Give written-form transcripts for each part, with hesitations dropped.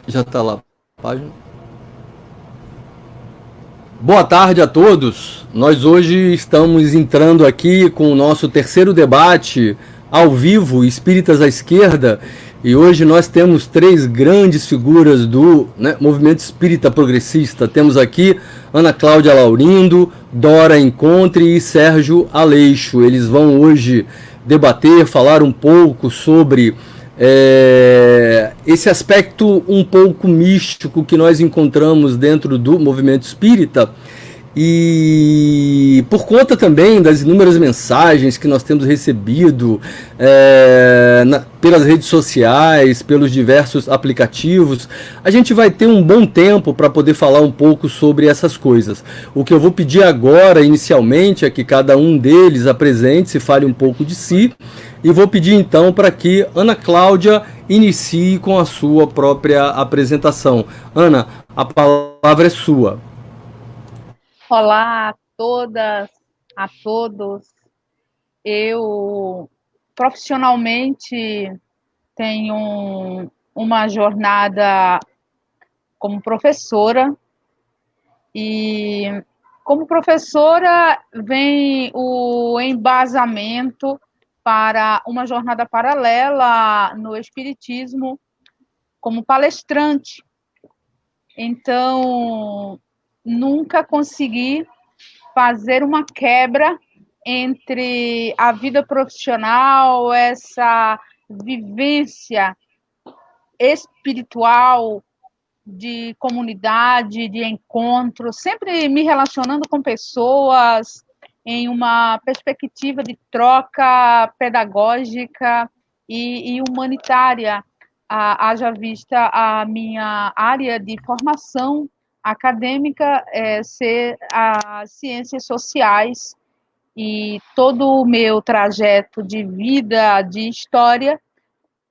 Já está lá a página. Boa tarde a todos. Nós hoje estamos entrando aqui com o nosso terceiro debate ao vivo, Espíritas à Esquerda, e hoje nós temos três grandes figuras do movimento espírita progressista. Temos aqui Ana Cláudia Laurindo, Dora Encontre e Sérgio Aleixo. Eles vão hoje debater, falar um pouco sobre esse aspecto um pouco místico que nós encontramos dentro do movimento espírita, e por conta também das inúmeras mensagens que nós temos recebido pelas redes sociais, pelos diversos aplicativos, a gente vai ter um bom tempo para poder falar um pouco sobre essas coisas. O que eu vou pedir agora, inicialmente, é que cada um deles apresente-se, fale um pouco de si, e vou pedir então para que Ana Cláudia inicie com a sua própria apresentação. Ana, a palavra é sua. Olá a todas, a todos. Eu profissionalmente tenho uma jornada como professora, e como professora vem o embasamento para uma jornada paralela no Espiritismo como palestrante. Então, nunca consegui fazer uma quebra entre a vida profissional, essa vivência espiritual de comunidade, de encontro, sempre me relacionando com pessoas em uma perspectiva de troca pedagógica e humanitária, haja vista a minha área de formação acadêmica ser as ciências sociais, e todo o meu trajeto de vida, de história,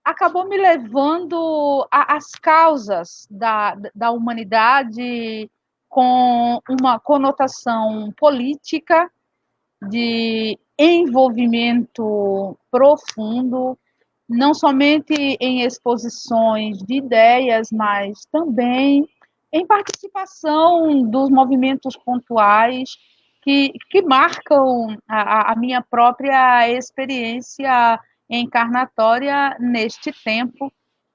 acabou me levando às causas da humanidade, com uma conotação política, de envolvimento profundo, não somente em exposições de ideias, mas também em participação dos movimentos pontuais que marcam a minha própria experiência encarnatória neste tempo,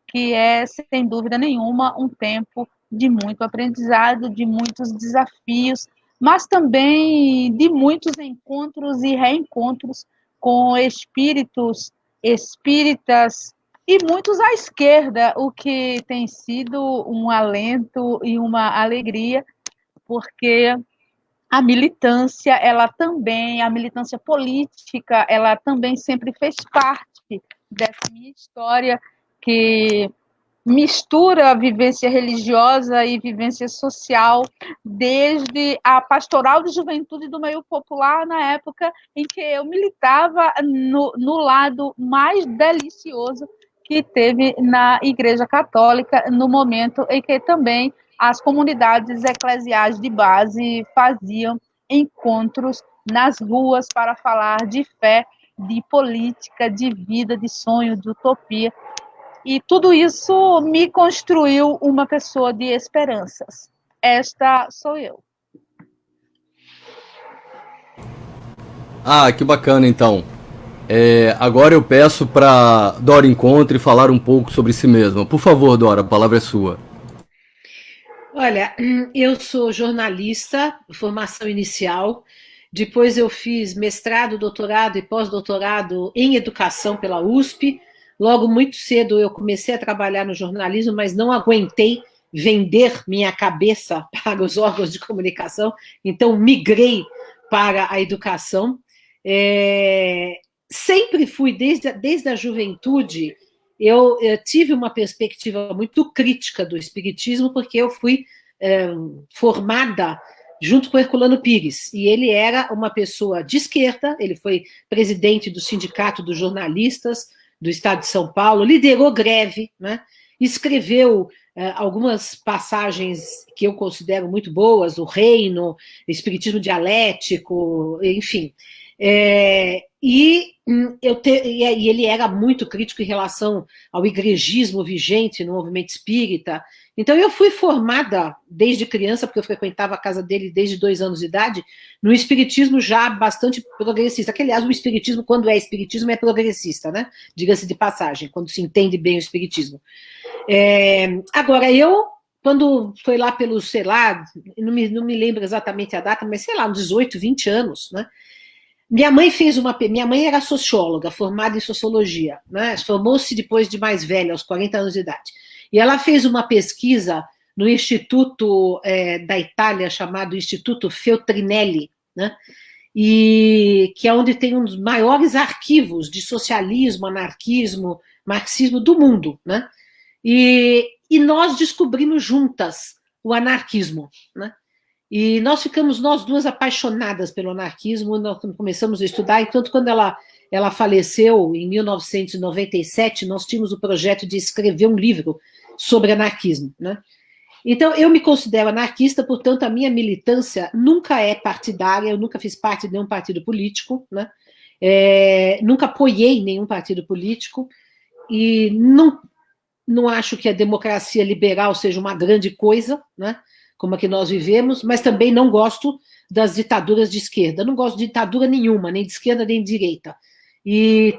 que é, sem dúvida nenhuma, um tempo de muito aprendizado, de muitos desafios, mas também de muitos encontros e reencontros com espíritos, espíritas e muitos à esquerda, o que tem sido um alento e uma alegria, porque a militância política, ela também sempre fez parte dessa minha história, que mistura a vivência religiosa e vivência social, desde a pastoral de juventude do meio popular, na época em que eu militava no lado mais delicioso que teve na Igreja Católica, no momento em que também as comunidades eclesiais de base faziam encontros nas ruas para falar de fé, de política, de vida, de sonho, de utopia. E tudo isso me construiu uma pessoa de esperanças. Esta sou eu. Ah, que bacana então. Agora eu peço para Dora Encontre falar um pouco sobre si mesma. Por favor, Dora, a palavra é sua. Olha, eu sou jornalista, formação inicial. Depois eu fiz mestrado, doutorado e pós-doutorado em educação pela USP. Logo, muito cedo, eu comecei a trabalhar no jornalismo, mas não aguentei vender minha cabeça para os órgãos de comunicação, então migrei para a educação. Sempre fui, desde a juventude, eu tive uma perspectiva muito crítica do espiritismo, porque eu fui formada junto com Herculano Pires, e ele era uma pessoa de esquerda, ele foi presidente do Sindicato dos Jornalistas do Estado de São Paulo, liderou greve, né? Escreveu algumas passagens que eu considero muito boas, o Reino, o Espiritismo Dialético, enfim. E ele era muito crítico em relação ao igregismo vigente no movimento espírita. Então, eu fui formada desde criança, porque eu frequentava a casa dele desde 2 anos de idade, no espiritismo já bastante progressista. Que, aliás, o espiritismo, quando é espiritismo, é progressista, né? Diga-se de passagem, quando se entende bem o espiritismo. Agora, quando foi lá pelos, sei lá, não me lembro exatamente a data, mas sei lá, uns 18, 20 anos, né? Minha mãe era socióloga, formada em sociologia, né? Formou-se depois de mais velha, aos 40 anos de idade. E ela fez uma pesquisa no Instituto da Itália, chamado Instituto Feltrinelli, né? Que é onde tem um dos maiores arquivos de socialismo, anarquismo, marxismo do mundo, né? E nós descobrimos juntas o anarquismo, né? E nós ficamos, nós duas, apaixonadas pelo anarquismo, nós começamos a estudar, e tanto quando ela faleceu, em 1997, nós tínhamos o projeto de escrever um livro sobre anarquismo, né? Então, eu me considero anarquista, portanto, a minha militância nunca é partidária, eu nunca fiz parte de nenhum partido político, né? Nunca apoiei nenhum partido político, e não acho que a democracia liberal seja uma grande coisa, né? Como a que nós vivemos, mas também não gosto das ditaduras de esquerda. Não gosto de ditadura nenhuma, nem de esquerda nem de direita. E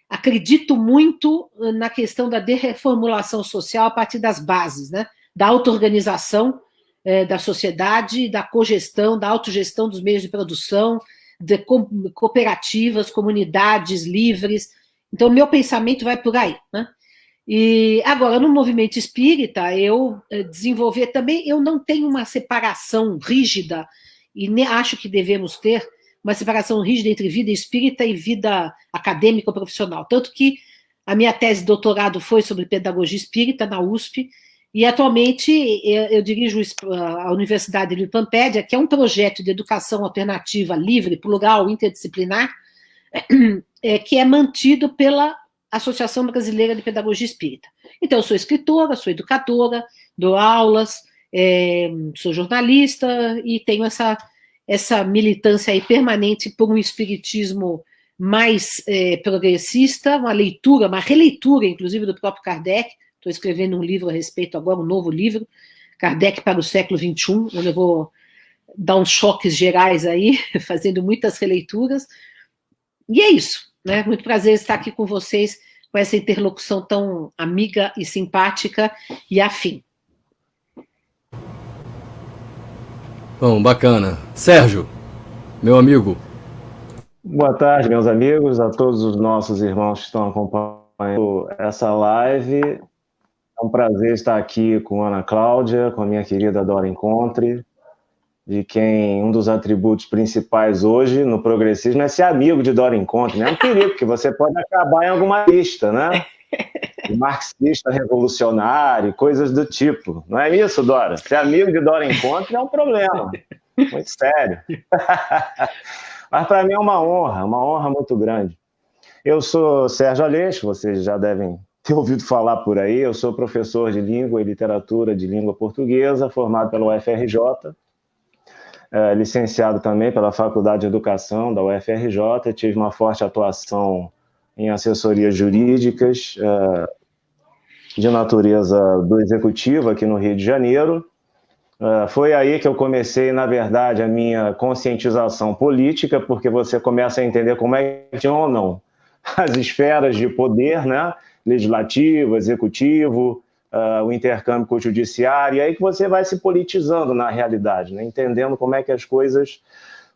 acredito muito na questão da reformulação social a partir das bases, né? Da auto-organização da sociedade, da cogestão, da autogestão dos meios de produção, de cooperativas, comunidades livres. Então, meu pensamento vai por aí, né? E agora, no movimento espírita, eu desenvolvi também, eu não tenho uma separação rígida, e nem acho que devemos ter uma separação rígida entre vida espírita e vida acadêmica ou profissional. Tanto que a minha tese de doutorado foi sobre pedagogia espírita na USP, e atualmente eu dirijo a Universidade de Pampédia, que é um projeto de educação alternativa livre, plural, interdisciplinar, que é mantido pela Associação Brasileira de Pedagogia Espírita. Então, eu sou escritora, sou educadora, dou aulas, sou jornalista e tenho essa militância aí permanente por um espiritismo mais progressista, uma leitura, uma releitura, inclusive, do próprio Kardec. Estou escrevendo um livro a respeito agora, um novo livro, Kardec para o século XXI, onde eu vou dar uns choques gerais aí, fazendo muitas releituras. E é isso, né? Muito prazer estar aqui com vocês, com essa interlocução tão amiga e simpática e afim. Bom, bacana. Sérgio, meu amigo. Boa tarde, meus amigos, a todos os nossos irmãos que estão acompanhando essa live. É um prazer estar aqui com a Ana Cláudia, com a minha querida Dora Encontre, de quem um dos atributos principais hoje no progressismo é ser amigo de Dora Encontre, né? É um perigo, porque você pode acabar em alguma lista, né? Marxista revolucionário, coisas do tipo. Não é isso, Dora? Ser amigo de Dora Encontre é um problema, muito sério. Mas para mim é uma honra muito grande. Eu sou Sérgio Aleixo, vocês já devem ter ouvido falar por aí, eu sou professor de Língua e Literatura de Língua Portuguesa, formado pela UFRJ, licenciado também pela Faculdade de Educação da UFRJ, tive uma forte atuação em assessorias jurídicas de natureza do Executivo aqui no Rio de Janeiro. Foi aí que eu comecei, na verdade, a minha conscientização política, porque você começa a entender como é que funcionam as esferas de poder, né? Legislativo, executivo, o intercâmbio com o judiciário, e aí que você vai se politizando na realidade, né? Entendendo como é que as coisas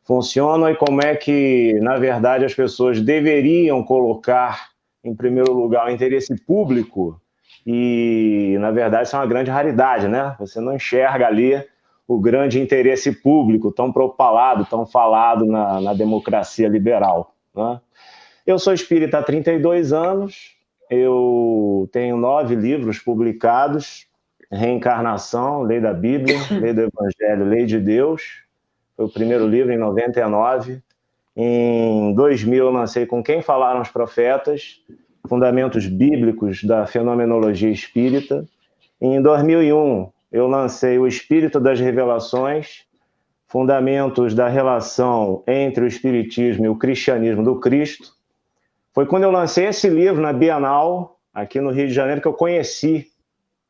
funcionam e como é que, na verdade, as pessoas deveriam colocar, em primeiro lugar, o interesse público, e, na verdade, isso é uma grande raridade, né? Você não enxerga ali o grande interesse público tão propalado, tão falado na democracia liberal, né? Eu sou espírita há 32 anos, eu tenho 9 livros publicados, Reencarnação, Lei da Bíblia, Lei do Evangelho, Lei de Deus, foi o primeiro livro em 99, em 2000 eu lancei Com Quem Falaram os Profetas, Fundamentos Bíblicos da Fenomenologia Espírita, em 2001 eu lancei O Espírito das Revelações, Fundamentos da relação entre o Espiritismo e o Cristianismo do Cristo. Foi quando eu lancei esse livro na Bienal, aqui no Rio de Janeiro, que eu conheci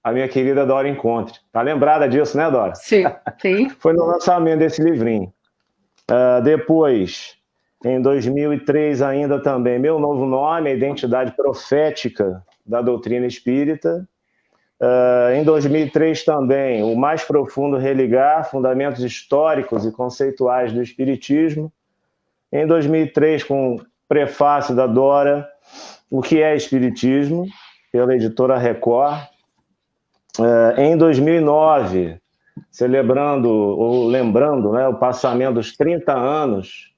a minha querida Dora Encontre. Tá lembrada disso, né, Dora? Sim, sim. Foi no lançamento desse livrinho. Depois, em 2003 ainda também, Meu Novo Nome, a Identidade Profética da Doutrina Espírita. Em 2003 também, O Mais Profundo Religar, Fundamentos Históricos e Conceituais do Espiritismo. Em 2003, com prefácio da Dora, O que é Espiritismo, pela editora Record. Em 2009, celebrando ou lembrando, né, o passamento dos 30 anos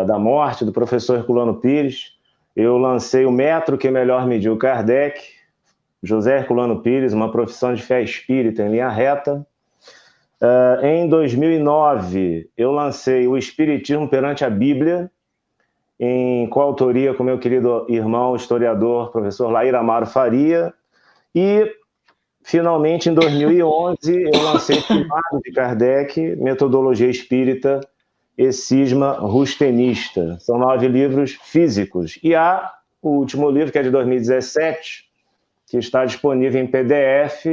da morte do professor Herculano Pires, eu lancei o Metro que melhor mediu Kardec, José Herculano Pires, uma profissão de fé espírita em linha reta. Em 2009, eu lancei o Espiritismo perante a Bíblia, em coautoria com meu querido irmão, historiador, professor Lair Amaro Faria. E, finalmente, em 2011, eu lancei o Primado de Kardec, Metodologia Espírita e Cisma Rustenista. São 9 livros físicos. E há o último livro, que é de 2017, que está disponível em PDF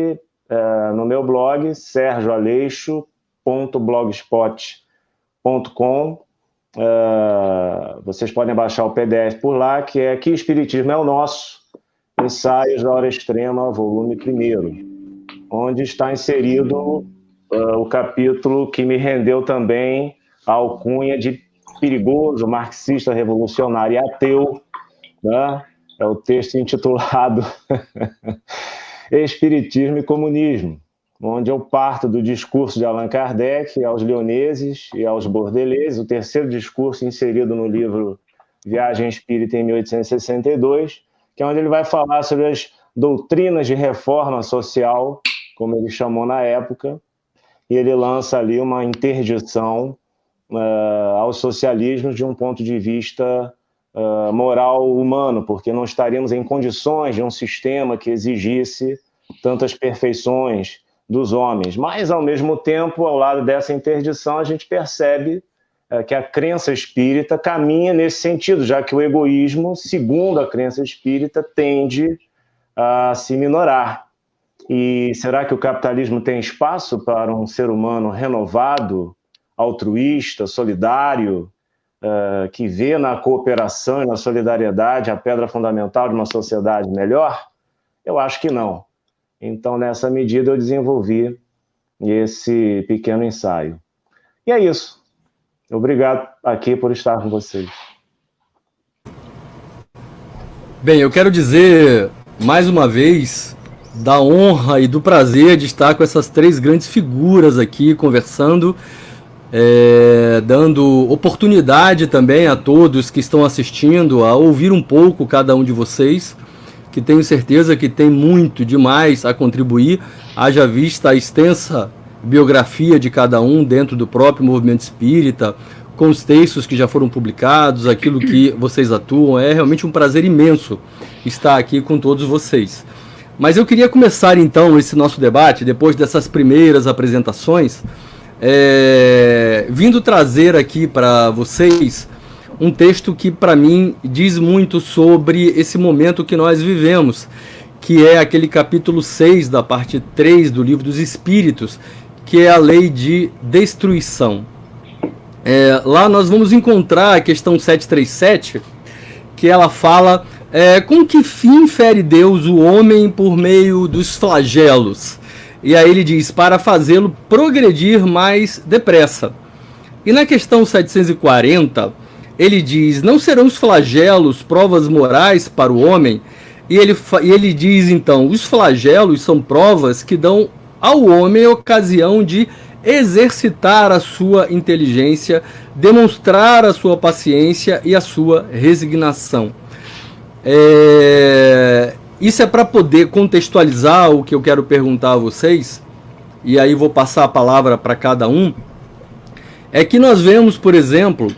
no meu blog, sergioaleixo.blogspot.com. Vocês podem baixar o PDF por lá, que é Que Espiritismo é o Nosso? Ensaios da Hora Extrema, volume 1º, onde está inserido o capítulo que me rendeu também a alcunha de perigoso, marxista, revolucionário e ateu, né? É o texto intitulado Espiritismo e Comunismo, onde eu parto do discurso de Allan Kardec aos leoneses e aos bordeleses, o terceiro discurso inserido no livro Viagem Espírita em 1862, que é onde ele vai falar sobre as doutrinas de reforma social, como ele chamou na época, e ele lança ali uma interdição aos socialismos de um ponto de vista moral humano, porque não estaríamos em condições de um sistema que exigisse tantas perfeições dos homens. Mas, ao mesmo tempo, ao lado dessa interdição, a gente percebe que a crença espírita caminha nesse sentido, já que o egoísmo, segundo a crença espírita, tende a se minorar. E será que o capitalismo tem espaço para um ser humano renovado, altruísta, solidário, que vê na cooperação e na solidariedade a pedra fundamental de uma sociedade melhor? Eu acho que não. Então, nessa medida, eu desenvolvi esse pequeno ensaio. E é isso. Obrigado aqui por estar com vocês. Bem, eu quero dizer, mais uma vez, da honra e do prazer de estar com essas 3 grandes figuras aqui, conversando, dando oportunidade também a todos que estão assistindo a ouvir um pouco cada um de vocês, que tenho certeza que tem muito demais a contribuir, haja vista a extensa biografia de cada um dentro do próprio movimento espírita, com os textos que já foram publicados, aquilo que vocês atuam. É realmente um prazer imenso estar aqui com todos vocês. Mas eu queria começar então esse nosso debate, depois dessas primeiras apresentações, vindo trazer aqui para vocês um texto que para mim diz muito sobre esse momento que nós vivemos, que é aquele capítulo 6 da parte 3 do Livro dos Espíritos, que é a lei de destruição. Lá nós vamos encontrar a questão 737, que ela fala com que fim fere Deus o homem por meio dos flagelos? E aí ele diz, para fazê-lo progredir mais depressa. E na questão 740, ele diz, não serão os flagelos provas morais para o homem? E ele diz então, os flagelos são provas que dão ao homem a ocasião de exercitar a sua inteligência, demonstrar a sua paciência e a sua resignação. Isso é para poder contextualizar o que eu quero perguntar a vocês, e aí vou passar a palavra para cada um. É que nós vemos, por exemplo,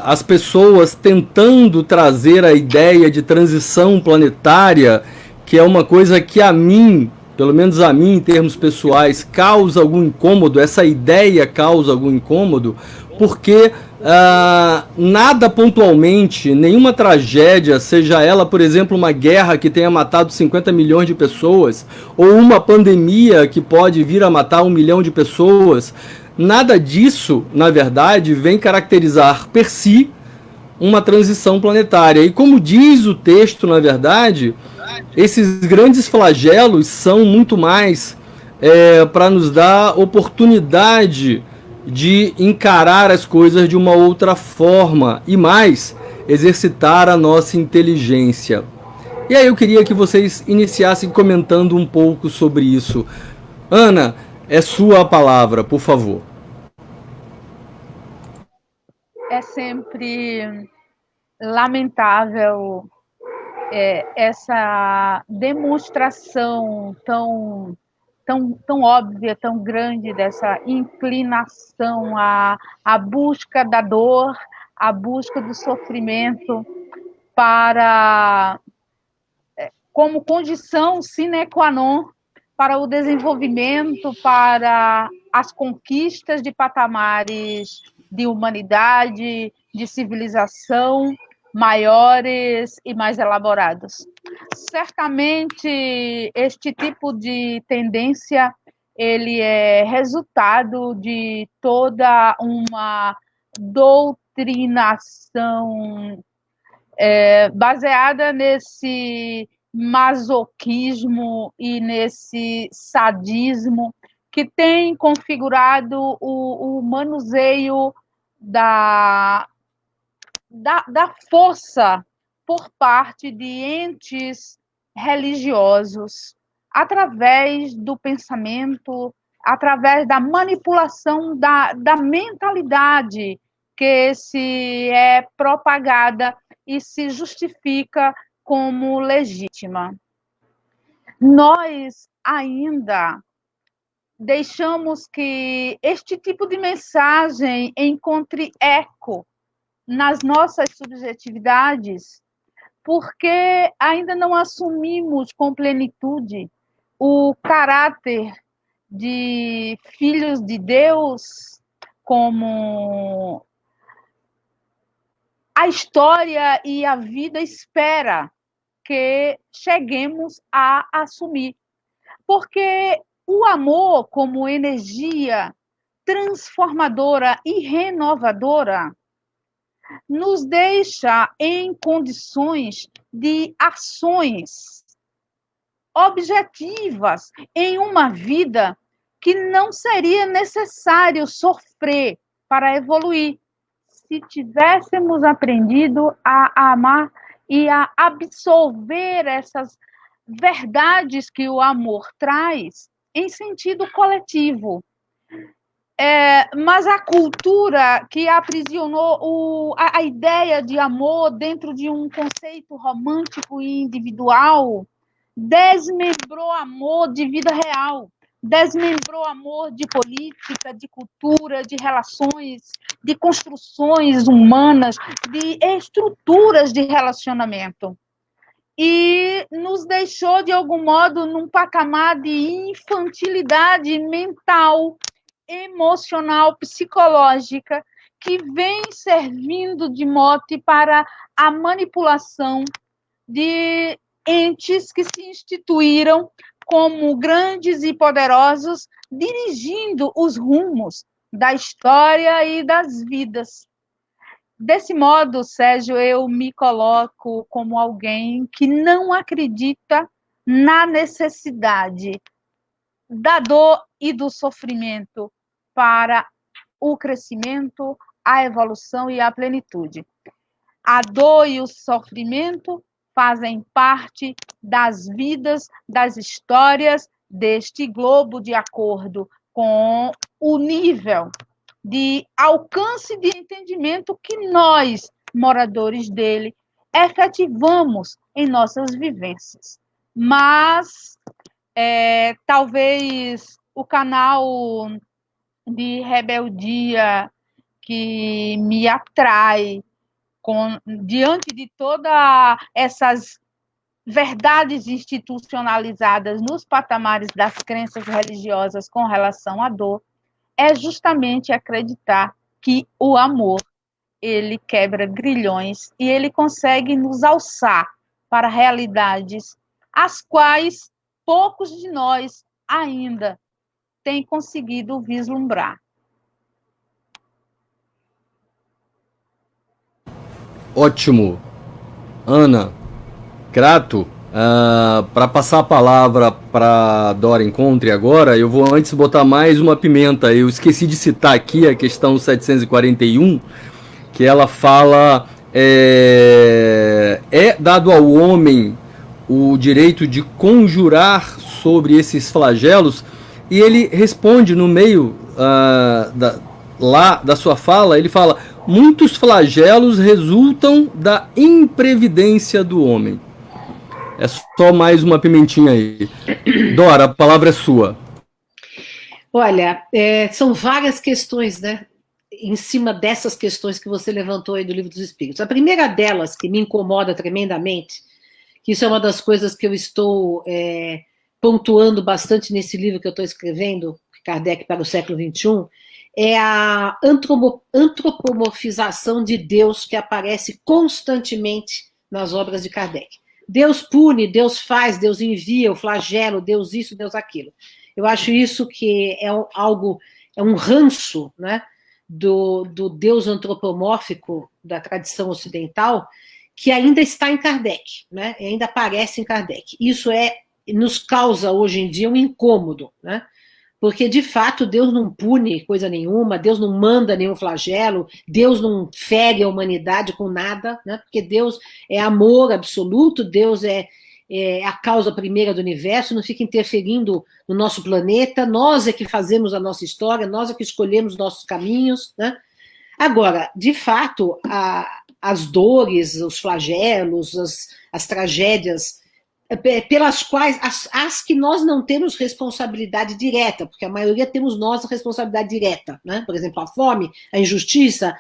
as pessoas tentando trazer a ideia de transição planetária, que é uma coisa que a mim pelo menos a mim, em termos pessoais, causa algum incômodo, essa ideia causa algum incômodo, porque nada pontualmente, nenhuma tragédia, seja ela, por exemplo, uma guerra que tenha matado 50 milhões de pessoas, ou uma pandemia que pode vir a matar 1 milhão de pessoas, nada disso, na verdade, vem caracterizar per si uma transição planetária. E como diz o texto, na verdade, esses grandes flagelos são muito mais para nos dar oportunidade de encarar as coisas de uma outra forma e mais exercitar a nossa inteligência. E aí eu queria que vocês iniciassem comentando um pouco sobre isso. Ana, é sua a palavra, por favor. É sempre lamentável essa demonstração tão óbvia, tão grande dessa inclinação à busca da dor, à busca do sofrimento como condição sine qua non para o desenvolvimento, para as conquistas de patamares de humanidade, de civilização maiores e mais elaborados. Certamente, este tipo de tendência ele é resultado de toda uma doutrinação baseada nesse masoquismo e nesse sadismo que tem configurado o manuseio da força por parte de entes religiosos, através do pensamento, através da manipulação da mentalidade que se é propagada e se justifica como legítima. Nós ainda deixamos que este tipo de mensagem encontre eco nas nossas subjetividades, porque ainda não assumimos com plenitude o caráter de filhos de Deus, como a história e a vida espera que cheguemos a assumir. Porque o amor, como energia transformadora e renovadora, nos deixa em condições de ações objetivas em uma vida que não seria necessário sofrer para evoluir, se tivéssemos aprendido a amar e a absorver essas verdades que o amor traz em sentido coletivo. Mas a cultura que aprisionou a ideia de amor dentro de um conceito romântico e individual desmembrou amor de vida real, desmembrou amor de política, de cultura, de relações, de construções humanas, de estruturas de relacionamento. E nos deixou, de algum modo, num patamar de infantilidade mental, emocional, psicológica, que vem servindo de mote para a manipulação de entes que se instituíram como grandes e poderosos, dirigindo os rumos da história e das vidas. Desse modo, Sérgio, eu me coloco como alguém que não acredita na necessidade da dor e do sofrimento para o crescimento, a evolução e a plenitude. A dor e o sofrimento fazem parte das vidas, das histórias deste globo, de acordo com o nível de alcance de entendimento que nós, moradores dele, efetivamos em nossas vivências. Mas talvez o canal de rebeldia que me atrai diante de todas essas verdades institucionalizadas nos patamares das crenças religiosas com relação à dor, é justamente acreditar que o amor, ele quebra grilhões e ele consegue nos alçar para realidades as quais poucos de nós ainda têm conseguido vislumbrar. Ótimo. Ana, grato. Para passar a palavra para Dora Encontre agora, eu vou antes botar mais uma pimenta. Eu esqueci de citar aqui a questão 741, que ela fala: é dado ao homem o direito de conjurar sobre esses flagelos, e ele responde no meio da sua fala, ele fala: muitos flagelos resultam da imprevidência do homem. É só mais uma pimentinha aí. Dora, a palavra é sua. Olha, são várias questões, né? Em cima dessas questões que você levantou aí do Livro dos Espíritos. A primeira delas, que me incomoda tremendamente, que isso é uma das coisas que eu estou pontuando bastante nesse livro que eu estou escrevendo, Kardec para o século XXI, é a antropomorfização de Deus que aparece constantemente nas obras de Kardec. Deus pune, Deus faz, Deus envia o flagelo, Deus isso, Deus aquilo. Eu acho isso que é um ranço, né, do Deus antropomórfico da tradição ocidental, que ainda está em Kardec, né, ainda aparece em Kardec. Isso nos causa hoje em dia um incômodo, né? Porque, de fato, Deus não pune coisa nenhuma, Deus não manda nenhum flagelo, Deus não fere a humanidade com nada, né? Porque Deus é amor absoluto, Deus é a causa primeira do universo, não fica interferindo no nosso planeta, nós é que fazemos a nossa história, nós é que escolhemos nossos caminhos, né? Agora, de fato, as dores, os flagelos, as tragédias pelas quais, as que nós não temos responsabilidade direta, porque a maioria temos nós a responsabilidade direta, né? Por exemplo, a fome, a injustiça,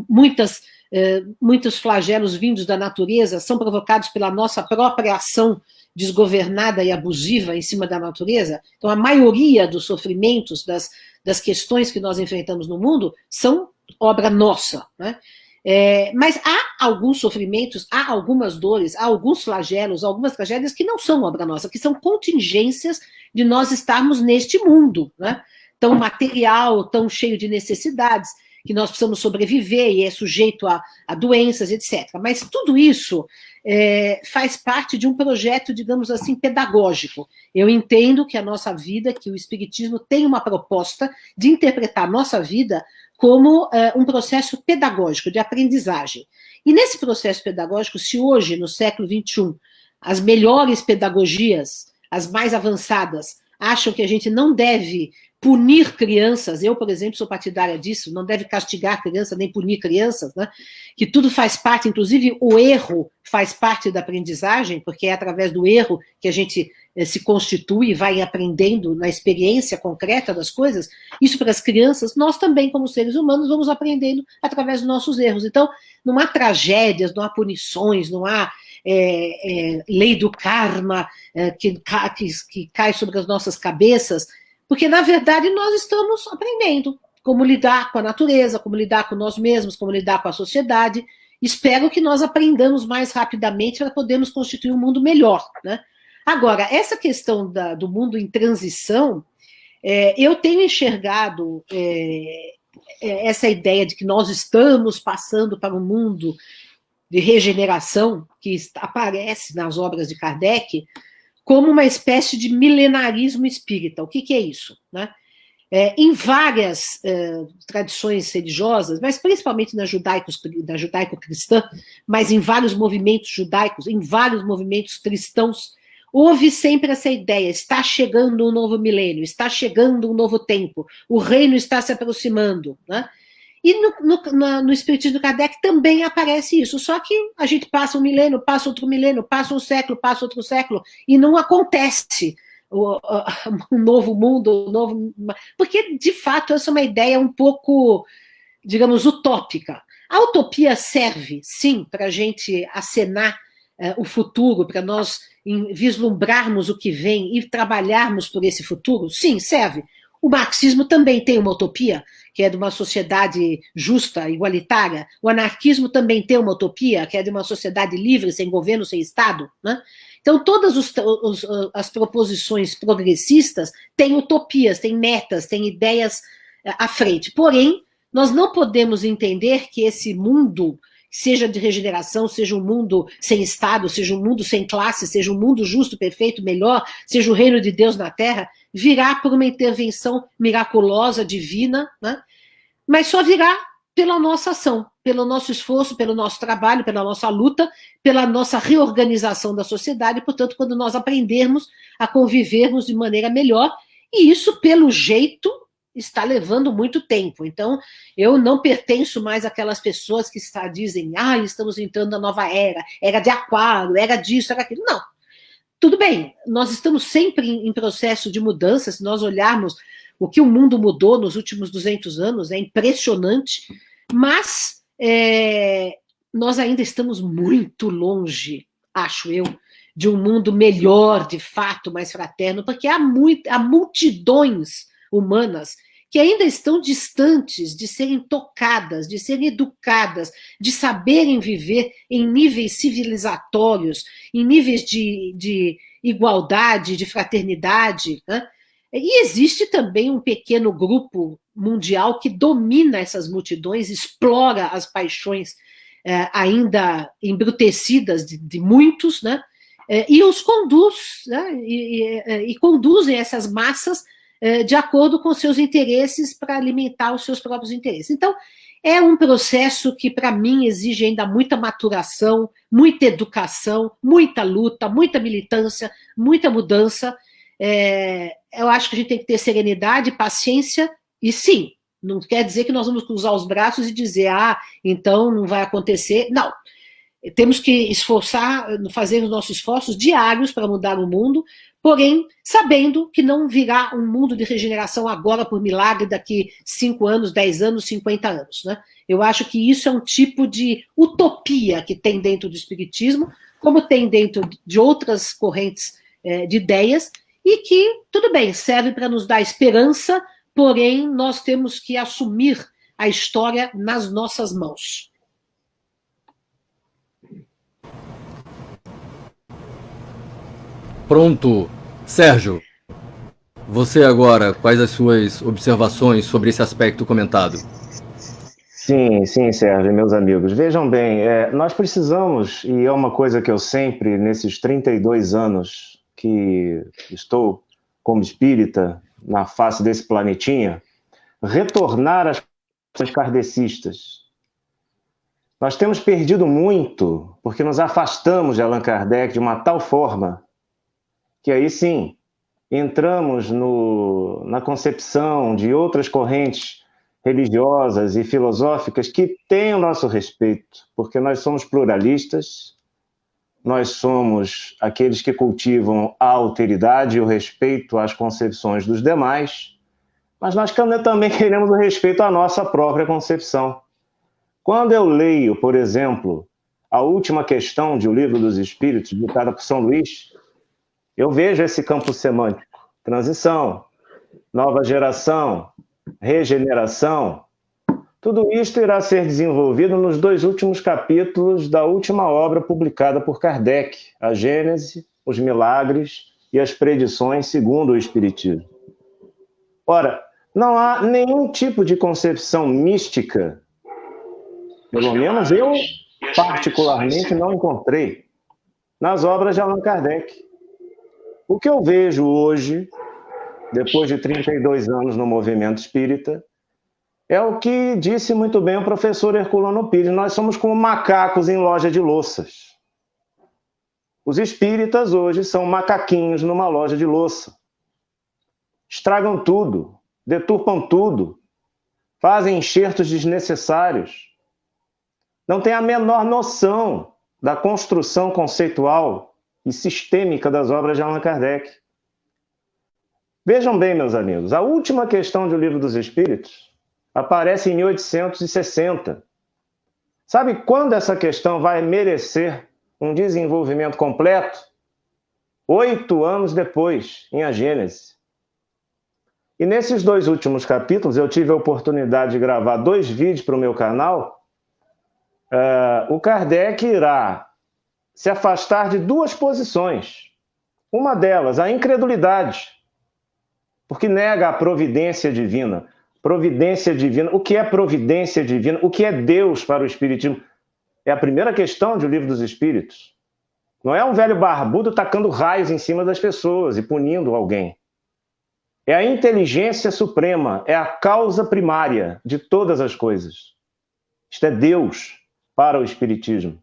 muitos flagelos vindos da natureza são provocados pela nossa própria ação desgovernada e abusiva em cima da natureza. Então, a maioria dos sofrimentos, das questões que nós enfrentamos no mundo, são obra nossa, né? Mas há alguns sofrimentos, há algumas dores, há alguns flagelos, algumas tragédias que não são obra nossa, que são contingências de nós estarmos neste mundo, né? Tão material, tão cheio de necessidades, que nós precisamos sobreviver e é sujeito a doenças, etc. Mas tudo isso faz parte de um projeto, digamos assim, pedagógico. Eu entendo que a nossa vida, que o Espiritismo tem uma proposta de interpretar a nossa vida como um processo pedagógico, de aprendizagem. E nesse processo pedagógico, se hoje, no século XXI, as melhores pedagogias, as mais avançadas, acham que a gente não deve punir crianças, eu, por exemplo, sou partidária disso, não deve castigar crianças, nem punir crianças, né? Que tudo faz parte, inclusive o erro faz parte da aprendizagem, porque é através do erro que a gente se constitui e vai aprendendo na experiência concreta das coisas. Isso para as crianças, nós também, como seres humanos, vamos aprendendo através dos nossos erros. Então, não há tragédias, não há punições, não há lei do karma que cai sobre as nossas cabeças, porque, na verdade, nós estamos aprendendo como lidar com a natureza, como lidar com nós mesmos, como lidar com a sociedade. Espero que nós aprendamos mais rapidamente para podermos constituir um mundo melhor, né? Agora, essa questão do mundo em transição, eu tenho enxergado essa ideia de que nós estamos passando para um mundo de regeneração, que aparece nas obras de Kardec, como uma espécie de milenarismo espírita. O que é isso, né? Em várias tradições religiosas, mas principalmente na judaico-cristã, mas em vários movimentos judaicos, em vários movimentos cristãos, houve sempre essa ideia: está chegando um novo milênio, está chegando um novo tempo, o reino está se aproximando, né? E no Espiritismo de Kardec também aparece isso, só que a gente passa um milênio, passa outro milênio, passa um século, passa outro século, e não acontece um novo mundo, porque, de fato, essa é uma ideia um pouco, digamos, utópica. A utopia serve, sim, para a gente acenar o futuro, para nós vislumbrarmos o que vem e trabalharmos por esse futuro? Sim, serve. O marxismo também tem uma utopia, que é de uma sociedade justa, igualitária. O anarquismo também tem uma utopia, que é de uma sociedade livre, sem governo, sem Estado, né? Então, todas as proposições progressistas têm utopias, têm metas, têm ideias à frente. Porém, nós não podemos entender que esse mundo, seja de regeneração, seja um mundo sem Estado, seja um mundo sem classe, seja um mundo justo, perfeito, melhor, seja o reino de Deus na Terra, virá por uma intervenção miraculosa, divina, né? Mas só virá pela nossa ação, pelo nosso esforço, pelo nosso trabalho, pela nossa luta, pela nossa reorganização da sociedade, portanto, quando nós aprendermos a convivermos de maneira melhor, e isso, pelo jeito, está levando muito tempo. Então, eu não pertenço mais àquelas pessoas que dizem, estamos entrando na nova era de aquário, era disso, era aquilo. Não. Tudo bem, nós estamos sempre em processo de mudança, se nós olharmos o que o mundo mudou nos últimos 200 anos, é impressionante, mas nós ainda estamos muito longe, acho eu, de um mundo melhor, de fato, mais fraterno, porque há multidões humanas que ainda estão distantes de serem tocadas, de serem educadas, de saberem viver em níveis civilizatórios, em níveis de igualdade, de fraternidade, né? E existe também um pequeno grupo mundial que domina essas multidões, explora as paixões ainda embrutecidas de muitos, né? E os conduz, né? E conduzem essas massas de acordo com seus interesses para alimentar os seus próprios interesses. Então, é um processo que, para mim, exige ainda muita maturação, muita educação, muita luta, muita militância, muita mudança. Eu acho que a gente tem que ter serenidade, paciência, e sim, não quer dizer que nós vamos cruzar os braços e dizer, então não vai acontecer. Não. Temos que fazer os nossos esforços diários para mudar o mundo, porém, sabendo que não virá um mundo de regeneração agora por milagre daqui 5 anos, 10 anos, 50 anos. Né? Eu acho que isso é um tipo de utopia que tem dentro do espiritismo, como tem dentro de outras correntes de ideias, e que, tudo bem, serve para nos dar esperança, porém, nós temos que assumir a história nas nossas mãos. Pronto. Sérgio, você agora, quais as suas observações sobre esse aspecto comentado? Sim, Sérgio, meus amigos. Vejam bem, nós precisamos, e é uma coisa que eu sempre, nesses 32 anos que estou como espírita na face desse planetinha, retornar às questões kardecistas. Nós temos perdido muito porque nos afastamos de Allan Kardec de uma tal forma que aí sim entramos na concepção de outras correntes religiosas e filosóficas que têm o nosso respeito, porque nós somos pluralistas, nós somos aqueles que cultivam a alteridade e o respeito às concepções dos demais, mas nós também queremos o respeito à nossa própria concepção. Quando eu leio, por exemplo, a última questão de O Livro dos Espíritos, ditada por São Luís, eu vejo esse campo semântico: transição, nova geração, regeneração. Tudo isto irá ser desenvolvido nos 2 últimos capítulos da última obra publicada por Kardec, a Gênese, os Milagres e as Predições segundo o Espiritismo. Ora, não há nenhum tipo de concepção mística, pelo menos eu particularmente não encontrei, nas obras de Allan Kardec. O que eu vejo hoje, depois de 32 anos no movimento espírita, é o que disse muito bem o professor Herculano Pires: nós somos como macacos em loja de louças. Os espíritas hoje são macaquinhos numa loja de louça. Estragam tudo, deturpam tudo, fazem enxertos desnecessários. Não têm a menor noção da construção conceitual e sistêmica das obras de Allan Kardec. Vejam bem, meus amigos, a última questão do Livro dos Espíritos aparece em 1860. Sabe quando essa questão vai merecer um desenvolvimento completo 8 anos depois, em A Gênese. E nesses 2 últimos capítulos, eu tive a oportunidade de gravar 2 vídeos para o meu canal. O Kardec irá se afastar de 2 posições. Uma delas, a incredulidade, porque nega a providência divina. Providência divina. O que é providência divina? O que é Deus para o Espiritismo? É a primeira questão do Livro dos Espíritos. Não é um velho barbudo tacando raios em cima das pessoas e punindo alguém. É a inteligência suprema, é a causa primária de todas as coisas. Isto é Deus para o Espiritismo.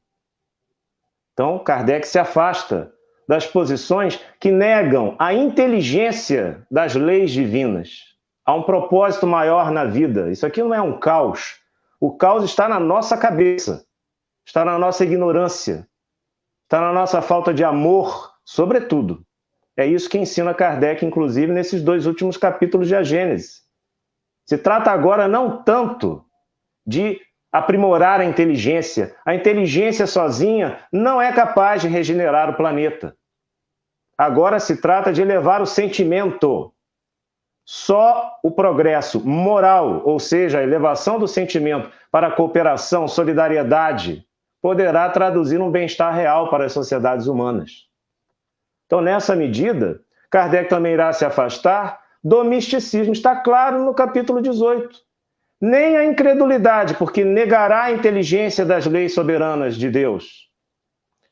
Então, Kardec se afasta das posições que negam a inteligência das leis divinas. Há um propósito maior na vida. Isso aqui não é um caos. O caos está na nossa cabeça, está na nossa ignorância, está na nossa falta de amor, sobretudo. É isso que ensina Kardec, inclusive, nesses 2 últimos capítulos de A Gênese. Se trata agora não tanto de aprimorar a inteligência. A inteligência sozinha não é capaz de regenerar o planeta. Agora se trata de elevar o sentimento. Só o progresso moral, ou seja, a elevação do sentimento para a cooperação, solidariedade, poderá traduzir um bem-estar real para as sociedades humanas. Então, nessa medida, Kardec também irá se afastar do misticismo. Está claro no capítulo 18. Nem a incredulidade, porque negará a inteligência das leis soberanas de Deus.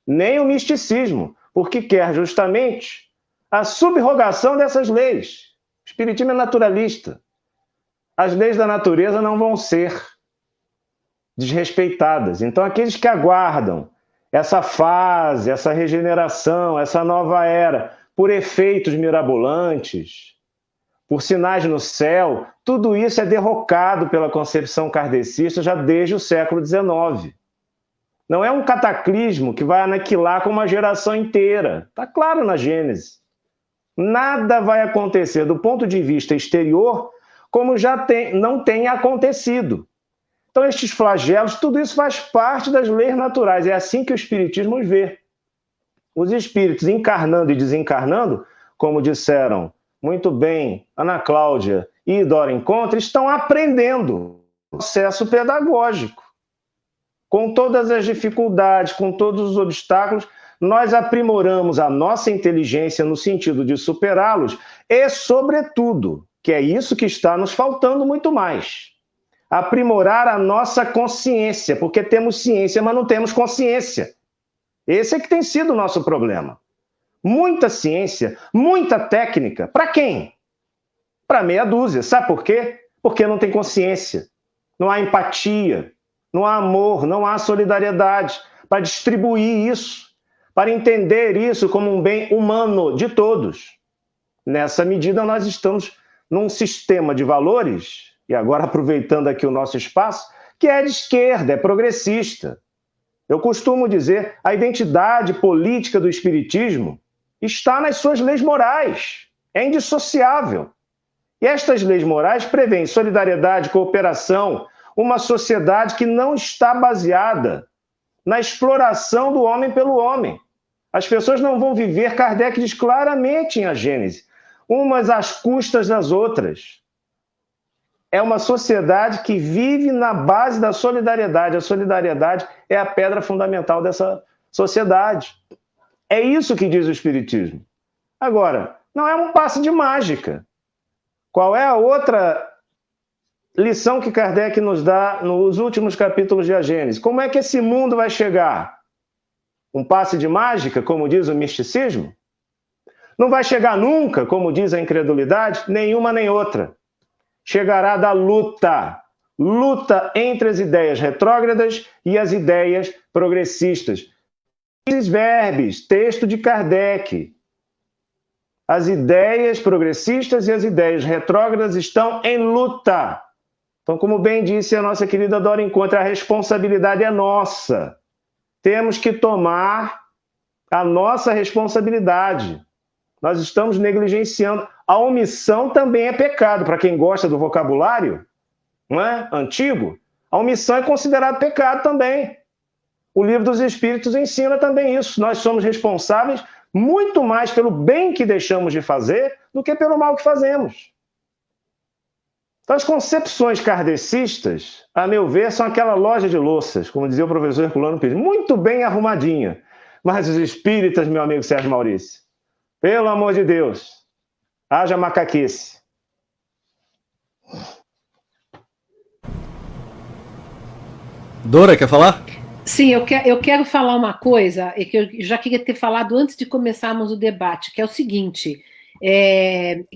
Nem o misticismo, porque quer justamente a subrogação dessas leis. O Espiritismo é naturalista. As leis da natureza não vão ser desrespeitadas. Então, aqueles que aguardam essa fase, essa regeneração, essa nova era, por efeitos mirabolantes, por sinais no céu, tudo isso é derrocado pela concepção kardecista já desde o século XIX. Não é um cataclismo que vai aniquilar com uma geração inteira. Está claro na Gênese. Nada vai acontecer do ponto de vista exterior como já não tem acontecido. Então, estes flagelos, tudo isso faz parte das leis naturais. É assim que o Espiritismo os vê. Os espíritos encarnando e desencarnando, como disseram muito bem Ana Cláudia e Dora Encontre, estão aprendendo o processo pedagógico. Com todas as dificuldades, com todos os obstáculos, nós aprimoramos a nossa inteligência no sentido de superá-los e, sobretudo, que é isso que está nos faltando muito mais, aprimorar a nossa consciência, porque temos ciência, mas não temos consciência. Esse é que tem sido o nosso problema. Muita ciência, muita técnica. Para quem? Para meia dúzia. Sabe por quê? Porque não tem consciência. Não há empatia, não há amor, não há solidariedade para distribuir isso, para entender isso como um bem humano de todos. Nessa medida, nós estamos num sistema de valores, e agora aproveitando aqui o nosso espaço, que é de esquerda, é progressista. Eu costumo dizer, a identidade política do Espiritismo está nas suas leis morais, é indissociável. E estas leis morais prevêem solidariedade, cooperação, uma sociedade que não está baseada na exploração do homem pelo homem. As pessoas não vão viver, Kardec diz claramente em A Gênese, umas às custas das outras. É uma sociedade que vive na base da solidariedade. A solidariedade é a pedra fundamental dessa sociedade. É isso que diz o Espiritismo. Agora, não é um passe de mágica. Qual é a outra lição que Kardec nos dá nos últimos capítulos de A Gênese? Como é que esse mundo vai chegar? Um passe de mágica, como diz o misticismo? Não vai chegar nunca, como diz a incredulidade, nenhuma nem outra. Chegará da luta. Luta entre as ideias retrógradas e as ideias progressistas. Esses verbos, texto de Kardec. As ideias progressistas e as ideias retrógradas estão em luta. Então, como bem disse a nossa querida Dora Encontre, a responsabilidade é nossa. Temos que tomar a nossa responsabilidade. Nós estamos negligenciando. A omissão também é pecado. Para quem gosta do vocabulário, não é? Antigo, a omissão é considerada pecado também. O Livro dos Espíritos ensina também isso. Nós somos responsáveis muito mais pelo bem que deixamos de fazer do que pelo mal que fazemos. Então, as concepções kardecistas, a meu ver, são aquela loja de louças, como dizia o professor Herculano Pires, muito bem arrumadinha. Mas os espíritas, meu amigo Sérgio Maurício, pelo amor de Deus, haja macaquice. Dora, quer falar? Sim, eu quero falar uma coisa que eu já queria ter falado antes de começarmos o debate, que é o seguinte: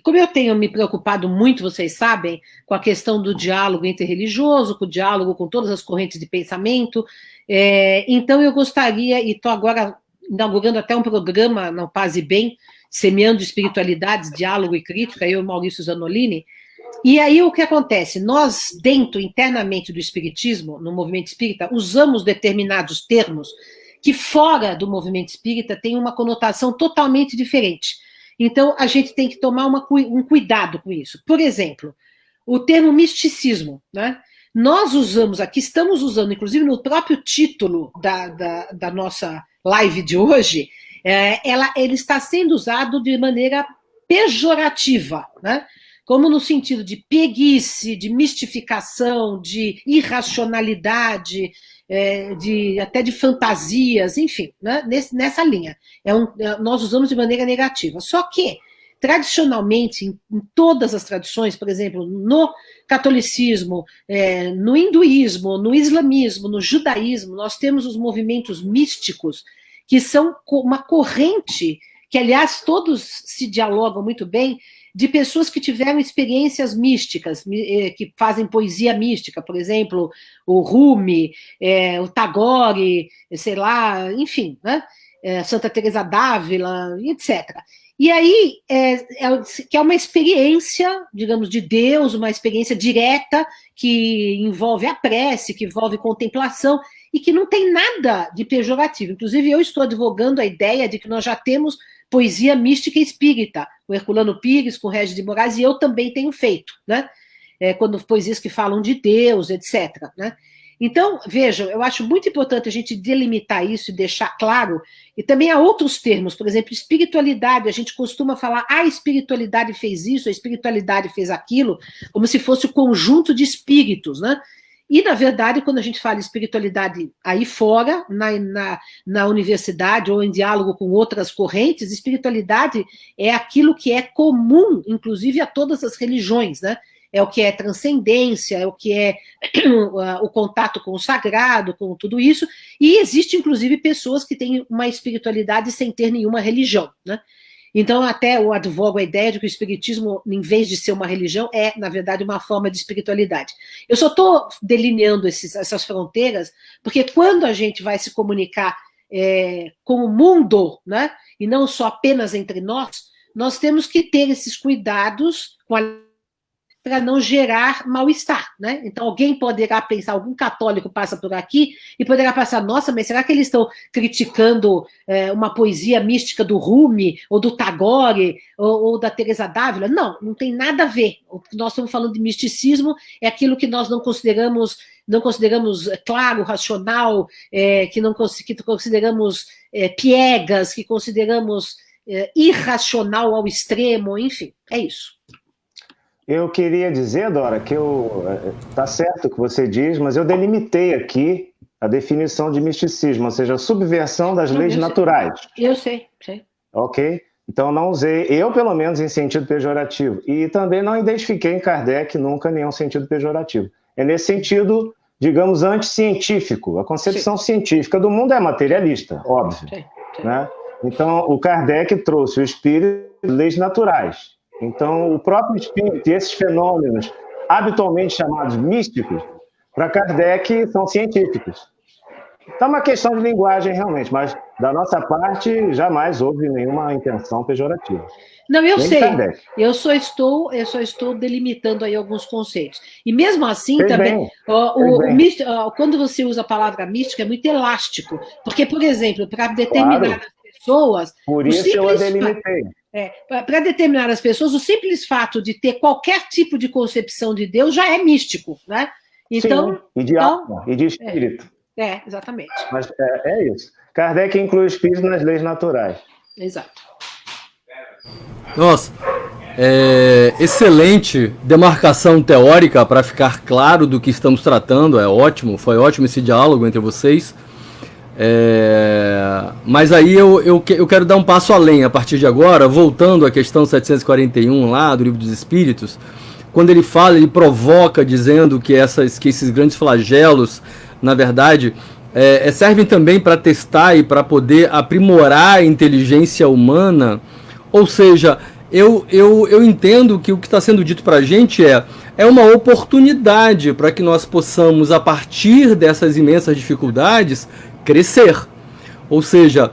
como eu tenho me preocupado muito, vocês sabem, com a questão do diálogo interreligioso, com o diálogo com todas as correntes de pensamento, então eu gostaria, e estou agora inaugurando até um programa no Paz e Bem, Semeando Espiritualidades, Diálogo e Crítica, eu e Maurício Zanolini. E aí o que acontece? Nós, dentro, internamente do espiritismo, no movimento espírita, usamos determinados termos que fora do movimento espírita tem uma conotação totalmente diferente. Então, a gente tem que tomar um cuidado com isso. Por exemplo, o termo misticismo, né? Nós usamos aqui, estamos usando, inclusive no próprio título da nossa live de hoje, ele está sendo usado de maneira pejorativa, né? Como no sentido de preguiça, de mistificação, de irracionalidade, até de fantasias, enfim, né? Nessa linha. Nós usamos de maneira negativa. Só que, tradicionalmente, em todas as tradições, por exemplo, no catolicismo, no hinduísmo, no islamismo, no judaísmo, nós temos os movimentos místicos, que são uma corrente, que, aliás, todos se dialogam muito bem, de pessoas que tiveram experiências místicas, que fazem poesia mística, por exemplo, o Rumi, o Tagore, sei lá, enfim, né? Santa Teresa d'Ávila, etc. E aí, que é uma experiência, digamos, de Deus, uma experiência direta, que envolve a prece, que envolve contemplação, e que não tem nada de pejorativo. Inclusive, eu estou advogando a ideia de que nós já temos poesia mística e espírita, com Herculano Pires, com Regis de Moraes, e eu também tenho feito, né? Quando poesias que falam de Deus, etc. Né? Então, vejam, eu acho muito importante a gente delimitar isso e deixar claro, e também há outros termos, por exemplo, espiritualidade, a gente costuma falar, a espiritualidade fez isso, a espiritualidade fez aquilo, como se fosse o conjunto de espíritos, né? E, na verdade, quando a gente fala de espiritualidade aí fora, na universidade ou em diálogo com outras correntes, espiritualidade é aquilo que é comum, inclusive, a todas as religiões, né? É o que é transcendência, é o que é o contato com o sagrado, com tudo isso, e existe, inclusive, pessoas que têm uma espiritualidade sem ter nenhuma religião, né? Então, até eu advogo a ideia de que o espiritismo, em vez de ser uma religião, na verdade, uma forma de espiritualidade. Eu só estou delineando essas fronteiras, porque quando a gente vai se comunicar com o mundo, né, e não só apenas entre nós temos que ter esses cuidados para não gerar mal-estar, né? Então, alguém poderá pensar, algum católico passa por aqui e poderá pensar, nossa, mas será que eles estão criticando uma poesia mística do Rumi, ou do Tagore, ou da Teresa d'Ávila? Não, não tem nada a ver. O que nós estamos falando de misticismo é aquilo que nós não consideramos claro, racional, que consideramos piegas, que consideramos irracional ao extremo, enfim, é isso. Eu queria dizer, Dora, que tá certo o que você diz, mas eu delimitei aqui a definição de misticismo, ou seja, a subversão das leis naturais. Eu sei. Ok? Então não usei, eu pelo menos, em sentido pejorativo. E também não identifiquei em Kardec nunca nenhum sentido pejorativo. É nesse sentido, digamos, anticientífico. A concepção científica do mundo é materialista, óbvio. Sim. Né? Então, o Kardec trouxe o espírito de leis naturais. Então, o próprio espírito e esses fenômenos habitualmente chamados místicos, para Kardec, são científicos. Então, é uma questão de linguagem, realmente, mas da nossa parte, jamais houve nenhuma intenção pejorativa. Não, eu sei. Eu só estou delimitando aí alguns conceitos. E mesmo assim, também, quando você usa a palavra mística, é muito elástico. Porque, por exemplo, para determinadas pessoas... Por isso eu a delimitei. Para determinadas pessoas, o simples fato de ter qualquer tipo de concepção de Deus já é místico, né? Então, sim, e de alma, e de espírito. Exatamente. Mas é isso. Kardec inclui o espírito nas leis naturais. Exato. Nossa, excelente demarcação teórica para ficar claro do que estamos tratando. É ótimo, foi ótimo esse diálogo entre vocês. Mas aí eu quero dar um passo além a partir de agora, voltando à questão 741 lá do Livro dos Espíritos. Quando ele fala, ele provoca dizendo que esses grandes flagelos, na verdade, servem também para testar e para poder aprimorar a inteligência humana. Ou seja, eu entendo que o que está sendo dito para a gente é uma oportunidade para que nós possamos, a partir dessas imensas dificuldades, crescer. Ou seja,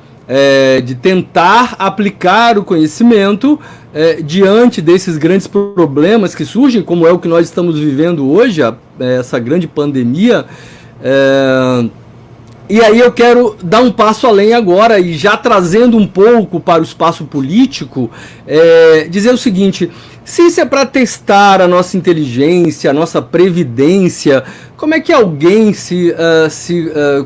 de tentar aplicar o conhecimento diante desses grandes problemas que surgem, como é o que nós estamos vivendo hoje, essa grande pandemia. E aí eu quero dar um passo além agora, e já trazendo um pouco para o espaço político, dizer o seguinte: se isso é para testar a nossa inteligência, a nossa previdência, como é que alguém se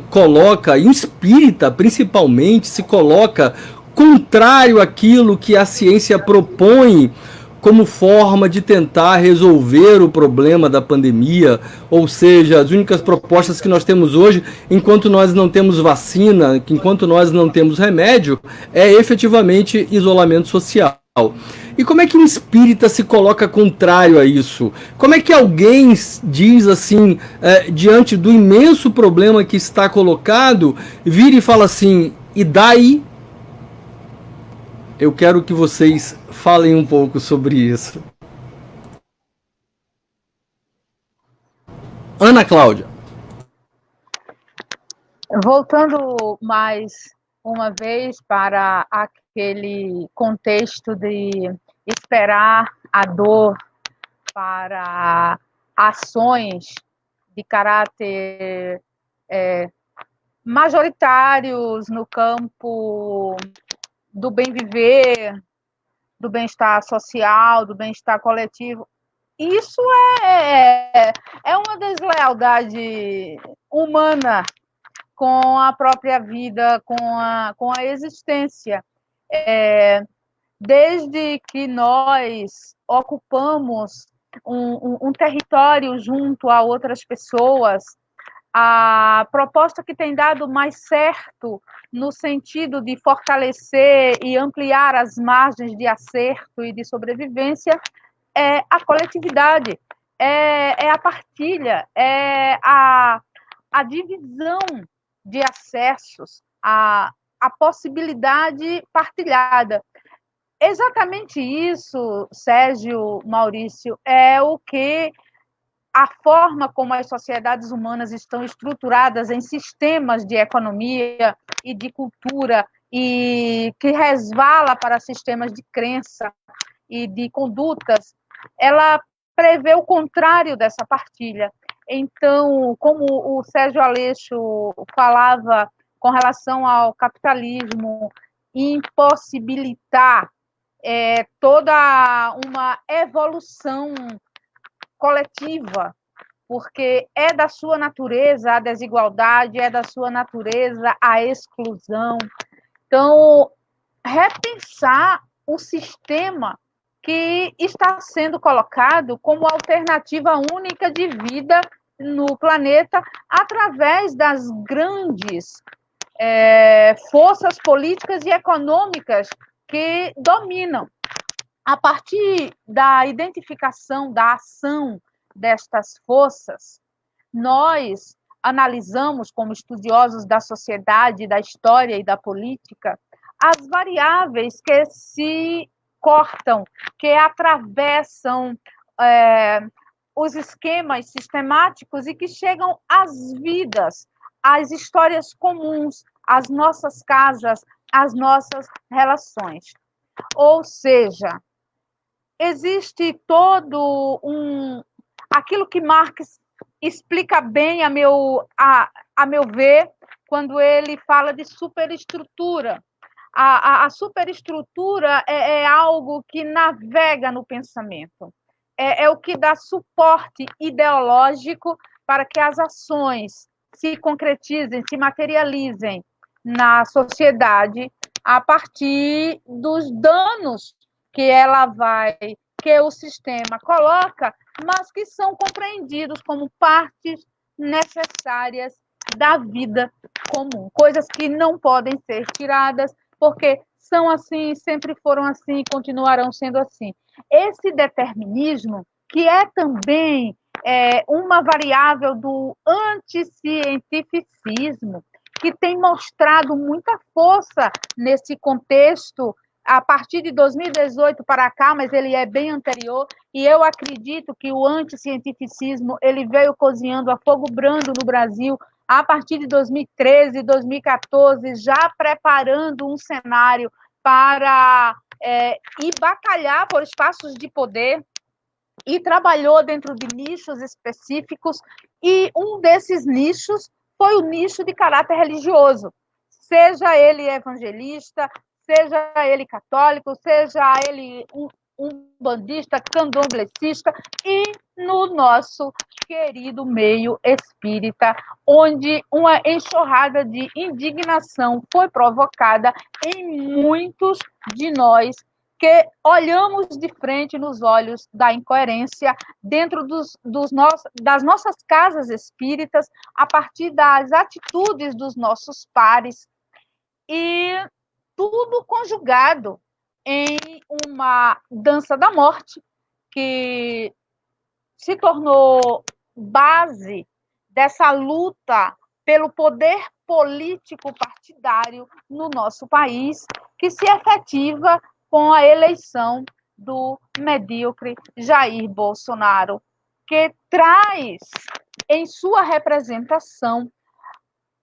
coloca, e um espírita principalmente, se coloca contrário àquilo que a ciência propõe como forma de tentar resolver o problema da pandemia? Ou seja, as únicas propostas que nós temos hoje, enquanto nós não temos vacina, enquanto nós não temos remédio, é efetivamente isolamento social. E como é que um espírita se coloca contrário a isso? Como é que alguém diz assim, diante do imenso problema que está colocado, vira e fala assim: e daí? Eu quero que vocês falem um pouco sobre isso. Ana Cláudia. Voltando mais uma vez para aquele contexto de esperar a dor para ações de caráter majoritários no campo do bem viver, do bem-estar social, do bem-estar coletivo. Isso é uma deslealdade humana com a própria vida, com a existência. Desde que nós ocupamos um território junto a outras pessoas, a proposta que tem dado mais certo no sentido de fortalecer e ampliar as margens de acerto e de sobrevivência é a coletividade, é a partilha, é a divisão de acessos, a possibilidade partilhada. Exatamente isso, Sérgio, Maurício, é o que a forma como as sociedades humanas estão estruturadas em sistemas de economia e de cultura, e que resvala para sistemas de crença e de condutas, ela prevê o contrário dessa partilha. Então, como o Sérgio Aleixo falava com relação ao capitalismo, impossibilitar toda uma evolução coletiva, porque é da sua natureza a desigualdade, é da sua natureza a exclusão. Então, repensar o sistema que está sendo colocado como alternativa única de vida no planeta através das grandes forças políticas e econômicas que dominam. A partir da identificação, da ação destas forças, nós analisamos, como estudiosos da sociedade, da história e da política, as variáveis que se cortam, que atravessam os esquemas sistemáticos e que chegam às vidas, às histórias comuns, às nossas casas, às nossas relações. Ou seja, existe todo aquilo que Marx explica bem, a meu ver, quando ele fala de superestrutura. A superestrutura é algo que navega no pensamento, é o que dá suporte ideológico para que as ações se concretizem, se materializem na sociedade a partir dos danos que o sistema coloca, mas que são compreendidos como partes necessárias da vida comum, coisas que não podem ser tiradas, porque são assim, sempre foram assim e continuarão sendo assim. Esse determinismo, que é também uma variável do anticientificismo, que tem mostrado muita força nesse contexto a partir de 2018 para cá, mas ele é bem anterior, e eu acredito que o anticientificismo ele veio cozinhando a fogo brando no Brasil a partir de 2013, 2014, já preparando um cenário para ir batalhar por espaços de poder, e trabalhou dentro de nichos específicos, e um desses nichos foi o nicho de caráter religioso, seja ele evangelista, seja ele católico, seja ele umbandista, candomblessista, e no nosso querido meio espírita, onde uma enxurrada de indignação foi provocada em muitos de nós que olhamos de frente nos olhos da incoerência dentro das nossas casas espíritas, a partir das atitudes dos nossos pares, e tudo conjugado em uma dança da morte que se tornou base dessa luta pelo poder político partidário no nosso país, que se efetiva com a eleição do medíocre Jair Bolsonaro, que traz em sua representação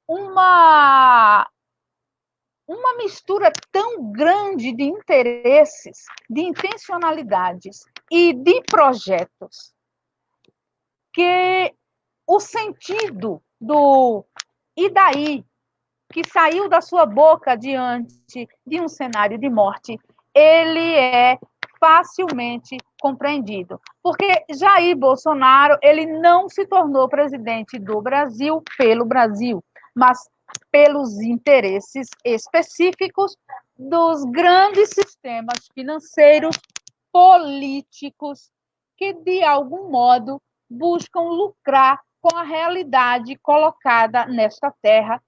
uma mistura tão grande de interesses, de intencionalidades e de projetos, que o sentido do "e daí?", que saiu da sua boca diante de um cenário de morte, ele é facilmente compreendido. Porque Jair Bolsonaro, ele não se tornou presidente do Brasil pelo Brasil, mas pelos interesses específicos dos grandes sistemas financeiros, políticos, que, de algum modo, buscam lucrar com a realidade colocada nesta terra,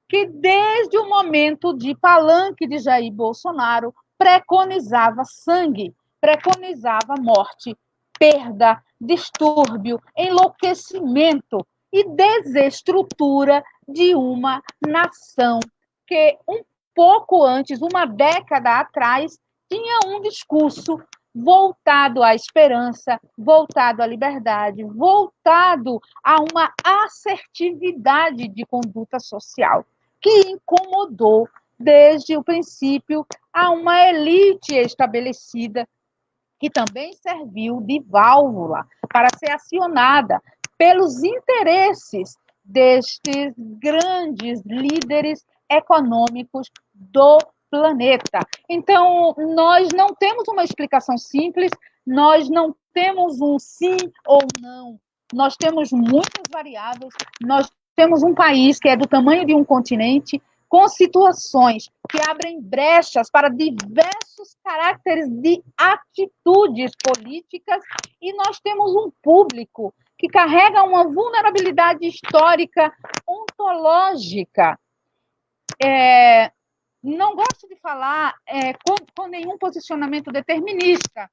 que, desde o momento de palanque de Jair Bolsonaro, preconizava sangue, preconizava morte, perda, distúrbio, enlouquecimento e desestrutura de uma nação que, um pouco antes, uma década atrás, tinha um discurso voltado à esperança, voltado à liberdade, voltado a uma assertividade de conduta social, que incomodou desde o princípio a uma elite estabelecida, que também serviu de válvula para ser acionada pelos interesses destes grandes líderes econômicos do planeta. Então, nós não temos uma explicação simples, nós não temos um sim ou não, nós temos muitas variáveis, nós temos um país que é do tamanho de um continente, com situações que abrem brechas para diversos caracteres de atitudes políticas, e nós temos um público que carrega uma vulnerabilidade histórica, ontológica. Não gosto de falar com nenhum posicionamento determinista.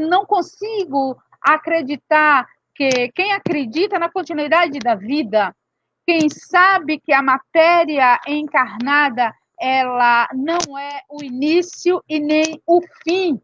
Não consigo acreditar que quem acredita na continuidade da vida, quem sabe que a matéria encarnada ela não é o início e nem o fim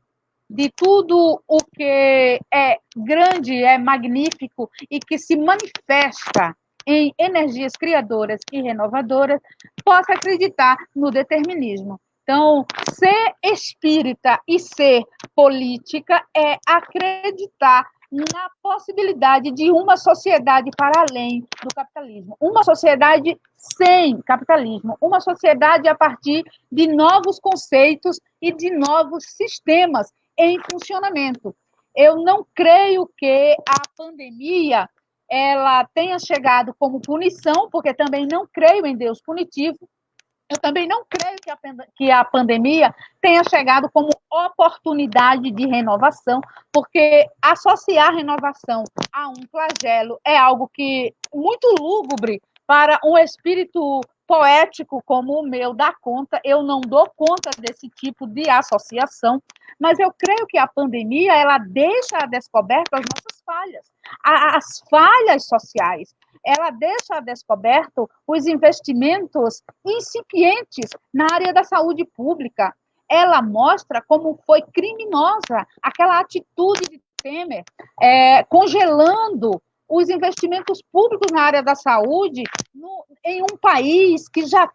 de tudo o que é grande, é magnífico e que se manifesta em energias criadoras e renovadoras, possa acreditar no determinismo. Então, ser espírita e ser política é acreditar na possibilidade de uma sociedade para além do capitalismo, uma sociedade sem capitalismo, uma sociedade a partir de novos conceitos e de novos sistemas em funcionamento. Eu não creio que a pandemia ela tenha chegado como punição, porque também não creio em Deus punitivo. Eu também não creio que a pandemia tenha chegado como oportunidade de renovação, porque associar renovação a um flagelo é algo que muito lúgubre para um espírito poético como o meu dá conta. Eu não dou conta desse tipo de associação, mas eu creio que a pandemia ela deixa a descoberto as nossas falhas, as falhas sociais. Ela deixa a descoberto os investimentos incipientes na área da saúde pública. Ela mostra como foi criminosa aquela atitude de Temer, congelando os investimentos públicos na área da saúde em um país que já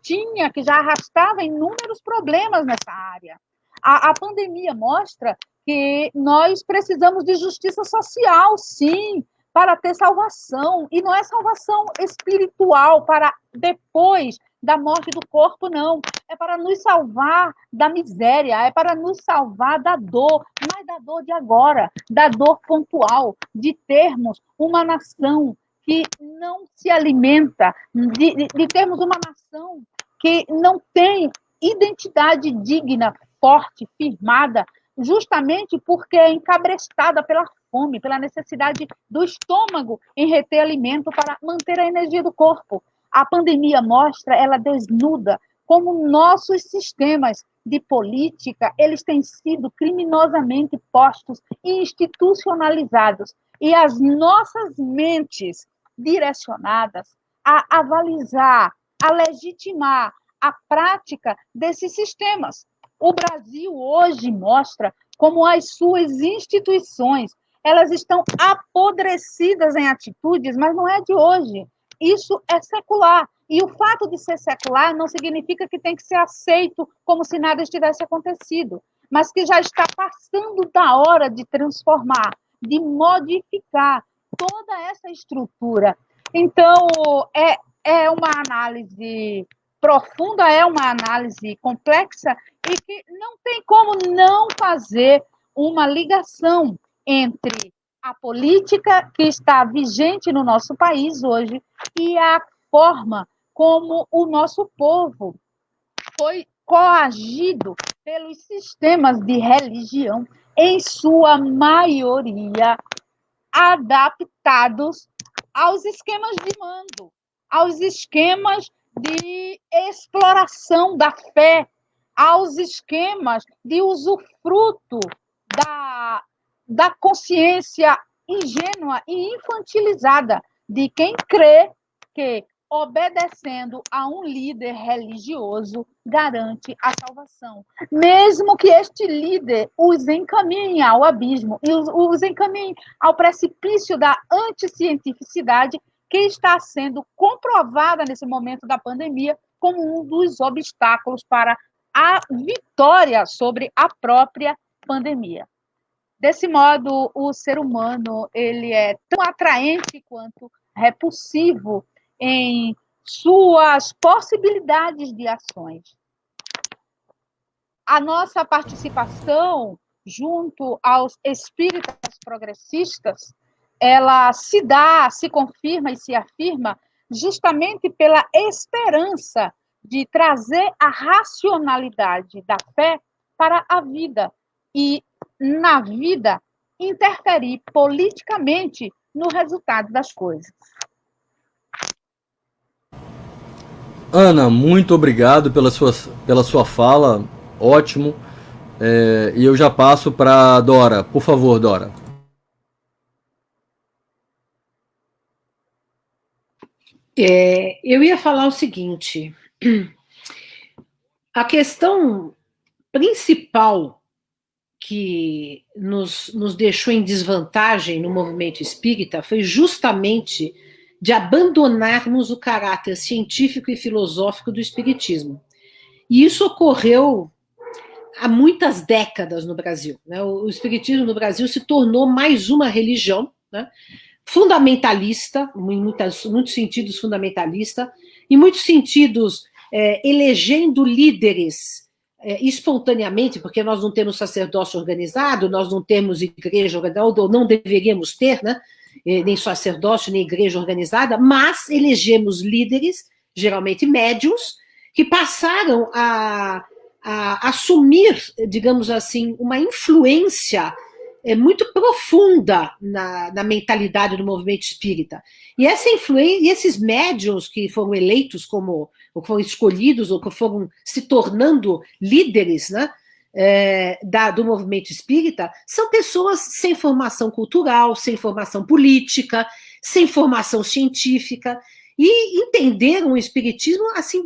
arrastava inúmeros problemas nessa área. A pandemia mostra que nós precisamos de justiça social, sim, para ter salvação, e não é salvação espiritual para depois da morte do corpo, não. É para nos salvar da miséria, é para nos salvar da dor, mas da dor de agora, da dor pontual, de termos uma nação que não se alimenta, de termos uma nação que não tem identidade digna, forte, firmada, justamente porque é encabrestada pela fome, pela necessidade do estômago em reter alimento para manter a energia do corpo. A pandemia mostra, ela desnuda como nossos sistemas de política, eles têm sido criminosamente postos e institucionalizados, e as nossas mentes direcionadas a avalizar, a legitimar a prática desses sistemas. O Brasil hoje mostra como as suas instituições elas estão apodrecidas em atitudes, mas não é de hoje. Isso é secular. E o fato de ser secular não significa que tem que ser aceito como se nada estivesse acontecido, mas que já está passando da hora de transformar, de modificar toda essa estrutura. Então, é uma análise profunda, é uma análise complexa e que não tem como não fazer uma ligação entre a política que está vigente no nosso país hoje e a forma como o nosso povo foi coagido pelos sistemas de religião, em sua maioria adaptados aos esquemas de mando, aos esquemas de exploração da fé, aos esquemas de usufruto da consciência ingênua e infantilizada de quem crê que, obedecendo a um líder religioso, garante a salvação. Mesmo que este líder os encaminhe ao abismo e os encaminhe ao precipício da anticientificidade que está sendo comprovada nesse momento da pandemia como um dos obstáculos para a vitória sobre a própria pandemia. Desse modo, o ser humano ele é tão atraente quanto repulsivo em suas possibilidades de ações. A nossa participação junto aos espíritas progressistas, ela se dá, se confirma e se afirma justamente pela esperança de trazer a racionalidade da fé para a vida e, na vida, interferir politicamente no resultado das coisas. Ana, muito obrigado pela sua fala, ótimo. E eu já passo para Dora. Por favor, Dora. Eu ia falar o seguinte, a questão principal que nos deixou em desvantagem no movimento espírita foi justamente de abandonarmos o caráter científico e filosófico do espiritismo. E isso ocorreu há muitas décadas no Brasil, né? O espiritismo no Brasil se tornou mais uma religião, né? Fundamentalista, em muitos sentidos fundamentalista, em muitos sentidos elegendo líderes espontaneamente, porque nós não temos sacerdócio organizado, nós não temos igreja organizada, ou não deveríamos ter, né? nem sacerdócio, nem igreja organizada, mas elegemos líderes, geralmente médiuns, que passaram a assumir, digamos assim, uma influência muito profunda na mentalidade do movimento espírita. E essa influência, e esses médiuns que foram eleitos ou que foram escolhidos, ou que foram se tornando líderes, né, do movimento espírita, são pessoas sem formação cultural, sem formação política, sem formação científica, e entenderam o espiritismo assim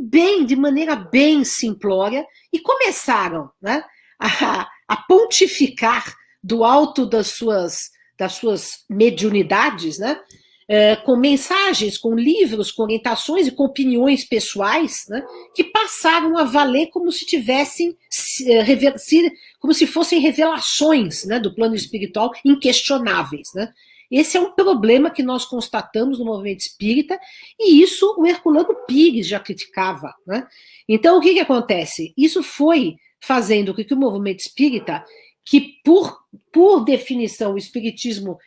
de maneira bem simplória, e começaram, né, a pontificar do alto das suas mediunidades, né, com mensagens, com livros, com orientações e com opiniões pessoais, né, que passaram a valer como se tivessem, como se fossem revelações, né, do plano espiritual inquestionáveis, né. Esse é um problema que nós constatamos no movimento espírita, e isso o Herculano Pires já criticava, né? Então, o que acontece? Isso foi fazendo com que o movimento espírita, que por definição o espiritismo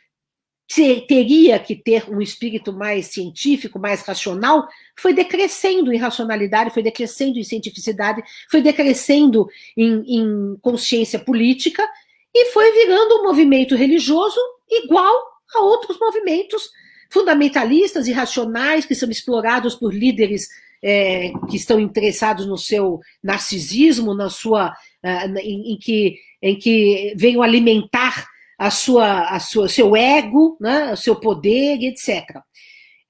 teria que ter um espírito mais científico, mais racional, foi decrescendo em racionalidade, foi decrescendo em cientificidade, foi decrescendo em consciência política, e foi virando um movimento religioso igual a outros movimentos fundamentalistas e racionais que são explorados por líderes que estão interessados no seu narcisismo, em que venham alimentar seu ego, né, o seu poder, etc.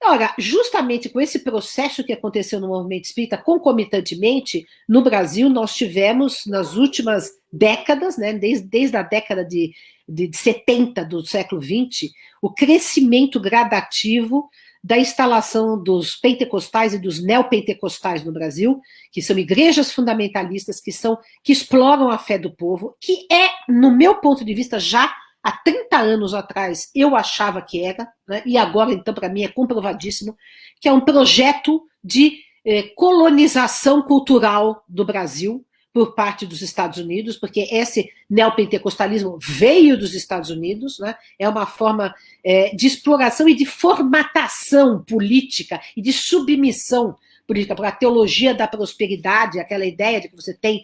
Ora, justamente com esse processo que aconteceu no movimento espírita, concomitantemente, no Brasil, nós tivemos, nas últimas décadas, né, desde a década de 70 do século XX, o crescimento gradativo da instalação dos pentecostais e dos neopentecostais no Brasil, que são igrejas fundamentalistas que exploram a fé do povo, que no meu ponto de vista, já há 30 anos atrás eu achava que era, né, e agora, então, para mim é comprovadíssimo, que é um projeto de colonização cultural do Brasil por parte dos Estados Unidos, porque esse neopentecostalismo veio dos Estados Unidos, né, é uma forma de exploração e de formatação política e de submissão política, para a teologia da prosperidade, aquela ideia de que você tem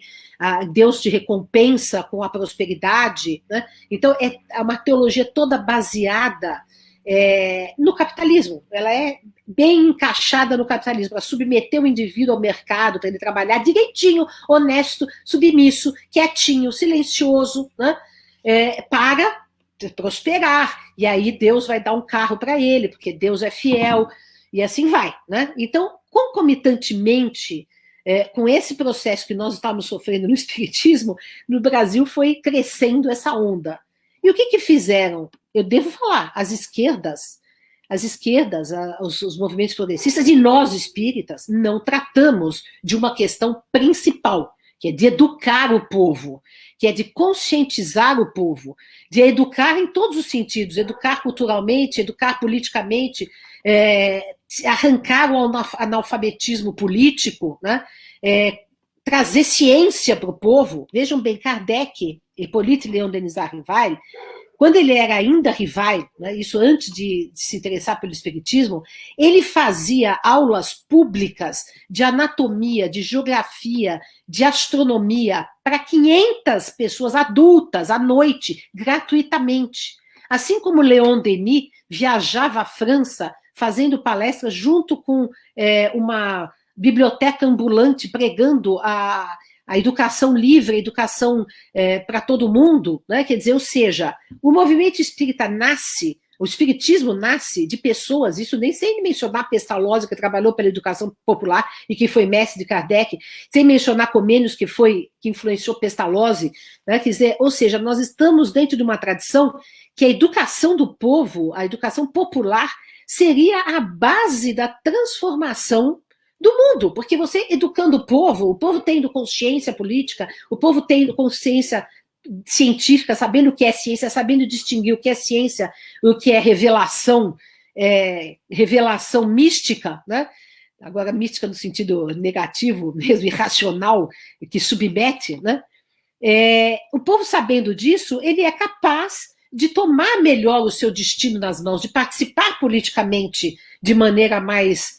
Deus te recompensa com a prosperidade, né? Então é uma teologia toda baseada no capitalismo, ela é bem encaixada no capitalismo, para submeter o indivíduo ao mercado, para ele trabalhar direitinho, honesto, submisso, quietinho, silencioso, né? Para prosperar, e aí Deus vai dar um carro para ele, porque Deus é fiel, e assim vai, né? Então, concomitantemente, com esse processo que nós estamos sofrendo no espiritismo, no Brasil foi crescendo essa onda. E o que fizeram? Eu devo falar, as esquerdas, os movimentos progressistas e nós espíritas não tratamos de uma questão principal, que é de educar o povo, que é de conscientizar o povo, de educar em todos os sentidos, educar culturalmente, educar politicamente, arrancar o analfabetismo político, né? Trazer ciência para o povo. Vejam bem, Kardec, Hippolyte Léon Denis Rivail, quando ele era ainda Rivail, né, isso antes de se interessar pelo espiritismo, ele fazia aulas públicas de anatomia, de geografia, de astronomia para 500 pessoas adultas à noite, gratuitamente. Assim como Léon Denis viajava à França fazendo palestras junto com uma biblioteca ambulante pregando a educação livre, a educação para todo mundo, né? Quer dizer, ou seja, o movimento espírita nasce, o espiritismo nasce de pessoas, isso nem sem mencionar Pestalozzi, que trabalhou pela educação popular e que foi mestre de Kardec, sem mencionar Comênios, que influenciou Pestalozzi, né? Quer dizer, ou seja, nós estamos dentro de uma tradição que a educação do povo, a educação popular, seria a base da transformação do mundo, porque você educando o povo tendo consciência política, o povo tendo consciência científica, sabendo o que é ciência, sabendo distinguir o que é ciência, o que é revelação mística, né? Agora mística no sentido negativo, mesmo irracional, que submete, né? O povo sabendo disso, ele é capaz de tomar melhor o seu destino nas mãos, de participar politicamente de maneira mais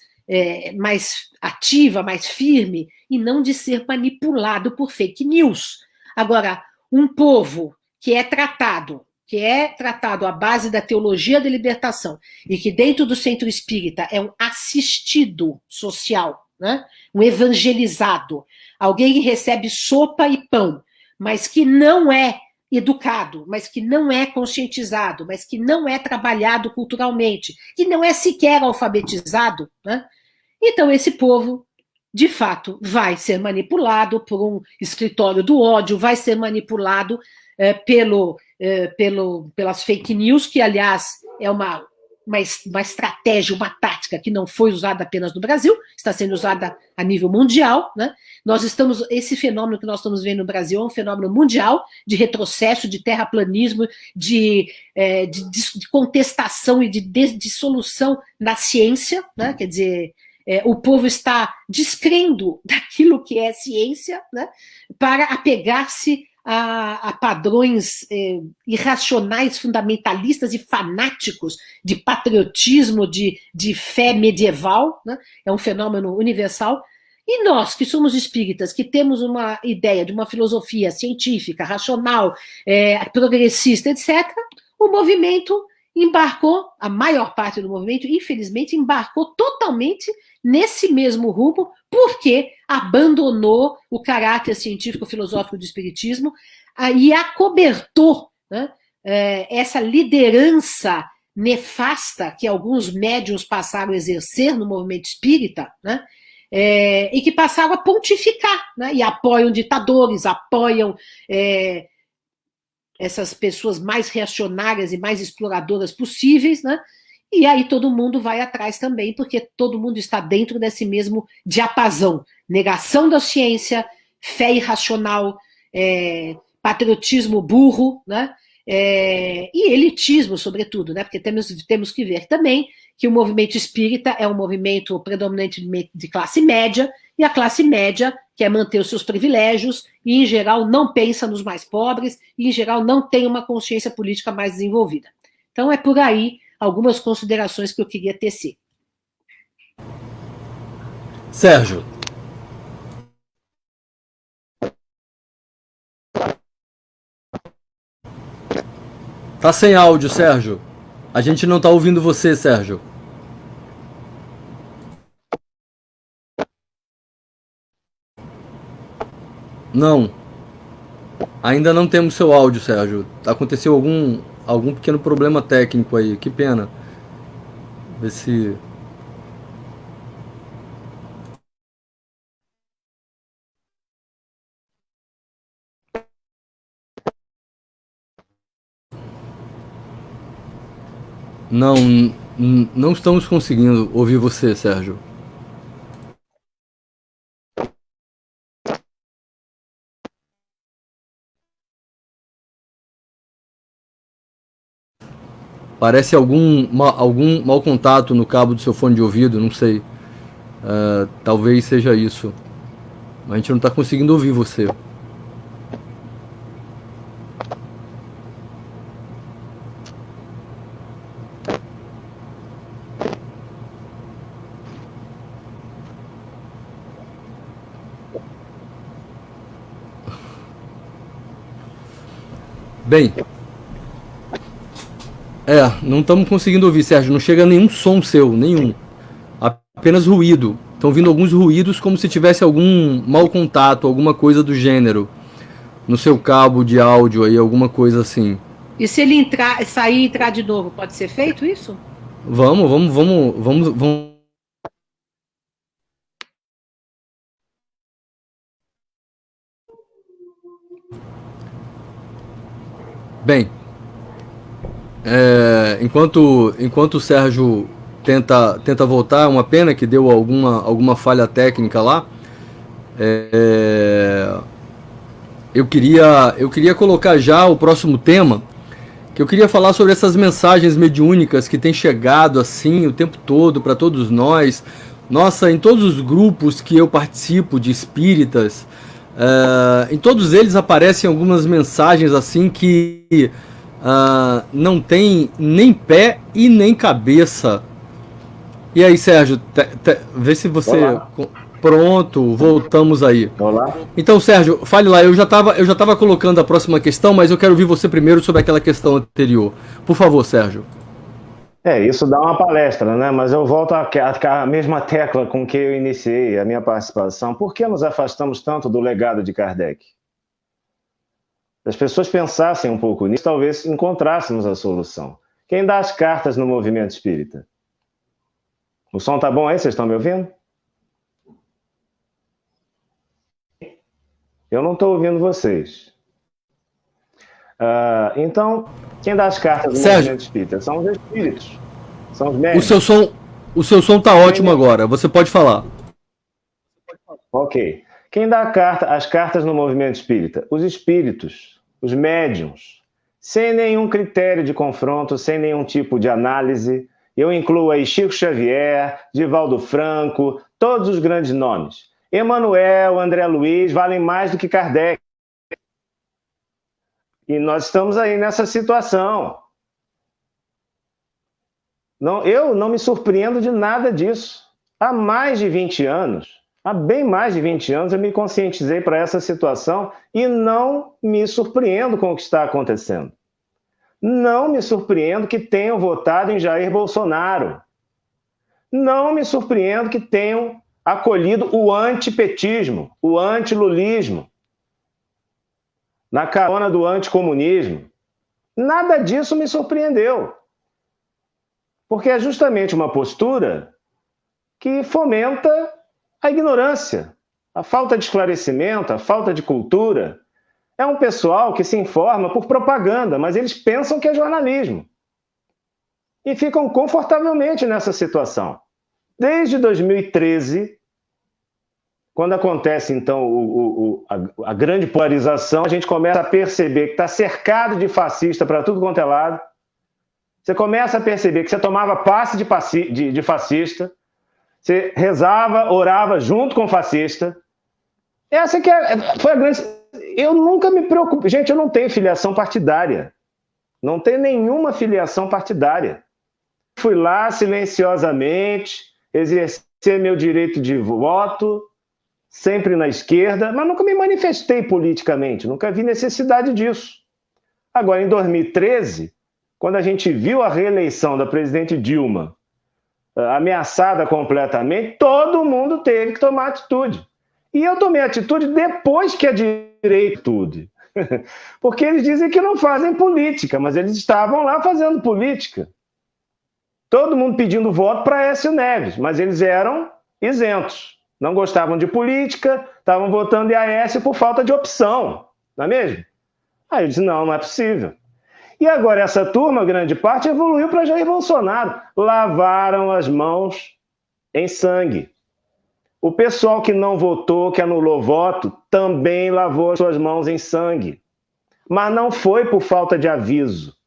ativa, mais firme, e não de ser manipulado por fake news. Agora, um povo que é tratado à base da teologia da libertação e que dentro do centro espírita é um assistido social, né? Um evangelizado, alguém que recebe sopa e pão, mas que não é educado, mas que não é conscientizado, mas que não é trabalhado culturalmente, que não é sequer alfabetizado, né? Então esse povo, de fato, vai ser manipulado por um escritório do ódio, vai ser manipulado pelas fake news, que, aliás, é uma estratégia, uma tática que não foi usada apenas no Brasil, está sendo usada a nível mundial, né? Esse fenômeno que nós estamos vendo no Brasil é um fenômeno mundial de retrocesso, de terraplanismo, de contestação e de dissolução na ciência, né? Quer dizer, o povo está descrendo daquilo que é ciência, né? Para apegar-se a padrões irracionais, fundamentalistas e fanáticos de patriotismo, de fé medieval, né? É um fenômeno universal. E nós, que somos espíritas, que temos uma ideia de uma filosofia científica, racional, progressista, etc., o movimento embarcou, a maior parte do movimento, infelizmente, embarcou totalmente nesse mesmo rumo, porque abandonou o caráter científico-filosófico do espiritismo e acobertou, né, essa liderança nefasta que alguns médiuns passaram a exercer no movimento espírita, né, e que passaram a pontificar, né, e apoiam ditadores, apoiam essas pessoas mais reacionárias e mais exploradoras possíveis, né? E aí todo mundo vai atrás também, porque todo mundo está dentro desse mesmo diapasão. Negação da ciência, fé irracional, patriotismo burro, né? E elitismo, sobretudo, né? Porque temos que ver também que o movimento espírita é um movimento predominantemente de classe média, e a classe média quer manter os seus privilégios e, em geral, não pensa nos mais pobres e, em geral, não tem uma consciência política mais desenvolvida. Então, é por aí algumas considerações que eu queria tecer. Sérgio. Tá sem áudio, Sérgio. A gente não tá ouvindo você, Sérgio. Não. Ainda não temos seu áudio, Sérgio. Aconteceu algum pequeno problema técnico aí. Que pena. Vê se... Não estamos conseguindo ouvir você, Sérgio. Parece algum mau contato no cabo do seu fone de ouvido, não sei. Talvez seja isso. Mas a gente não está conseguindo ouvir você. Bem, não estamos conseguindo ouvir, Sérgio. Não chega nenhum som seu, nenhum. Apenas ruído. Estão vindo alguns ruídos como se tivesse algum mau contato, alguma coisa do gênero no seu cabo de áudio aí, alguma coisa assim. E se ele sair e entrar de novo, pode ser feito isso? Vamos. Bem, enquanto o Sérgio tenta voltar, é uma pena que deu alguma falha técnica lá. Eu queria colocar já o próximo tema, que eu queria falar sobre essas mensagens mediúnicas que têm chegado assim o tempo todo para todos nós. Nossa, em todos os grupos que eu participo de espíritas, em todos eles aparecem algumas mensagens assim que não tem nem pé e nem cabeça. E aí, Sérgio, vê se você... Olá. Pronto, voltamos aí. Olá. Então, Sérgio, fale lá. Eu já tava colocando a próxima questão, mas eu quero ouvir você primeiro sobre aquela questão anterior. Por favor, Sérgio. Isso dá uma palestra, né? Mas eu volto à mesma tecla com que eu iniciei a minha participação. Por que nos afastamos tanto do legado de Kardec? Se as pessoas pensassem um pouco nisso, talvez encontrássemos a solução. Quem dá as cartas no movimento espírita? O som tá bom aí? Vocês estão me ouvindo? Eu não estou ouvindo vocês. Então, quem dá as cartas no movimento espírita? São os espíritos. São os médios. O seu som tá ótimo agora. Você pode falar. Ok. Quem dá as cartas no movimento espírita? Os espíritos, os médiuns. Sem nenhum critério de confronto, sem nenhum tipo de análise. Eu incluo aí Chico Xavier, Divaldo Franco, todos os grandes nomes. Emmanuel, André Luiz, valem mais do que Kardec. E nós estamos aí nessa situação. Eu não me surpreendo de nada disso. Há mais de 20 anos, há bem mais de 20 anos, eu me conscientizei para essa situação e não me surpreendo com o que está acontecendo. Não me surpreendo que tenham votado em Jair Bolsonaro. Não me surpreendo que tenham acolhido o antipetismo, o antilulismo, na carona do anticomunismo. Nada disso me surpreendeu. Porque é justamente uma postura que fomenta a ignorância, a falta de esclarecimento, a falta de cultura. É um pessoal que se informa por propaganda, mas eles pensam que é jornalismo. E ficam confortavelmente nessa situação. Desde 2013, quando acontece, então, a grande polarização, a gente começa a perceber que está cercado de fascista para tudo quanto é lado. Você começa a perceber que você tomava passe de fascista, você rezava, orava junto com o fascista. Essa que foi a grande... Eu nunca me preocupo. Gente, eu não tenho filiação partidária. Não tenho nenhuma filiação partidária. Fui lá silenciosamente, exercer meu direito de voto, sempre na esquerda, mas nunca me manifestei politicamente, nunca vi necessidade disso. Agora, em 2013, quando a gente viu a reeleição da presidente Dilma ameaçada completamente, todo mundo teve que tomar atitude. E eu tomei atitude depois que a direita tudo. Porque eles dizem que não fazem política, mas eles estavam lá fazendo política. Todo mundo pedindo voto para Aécio Neves, mas eles eram isentos. Não gostavam de política, estavam votando em Aécio por falta de opção, não é mesmo? Aí eu disse, não é possível. E agora essa turma, grande parte, evoluiu para Jair Bolsonaro. Lavaram as mãos em sangue. O pessoal que não votou, que anulou voto, também lavou as suas mãos em sangue. Mas não foi por falta de aviso.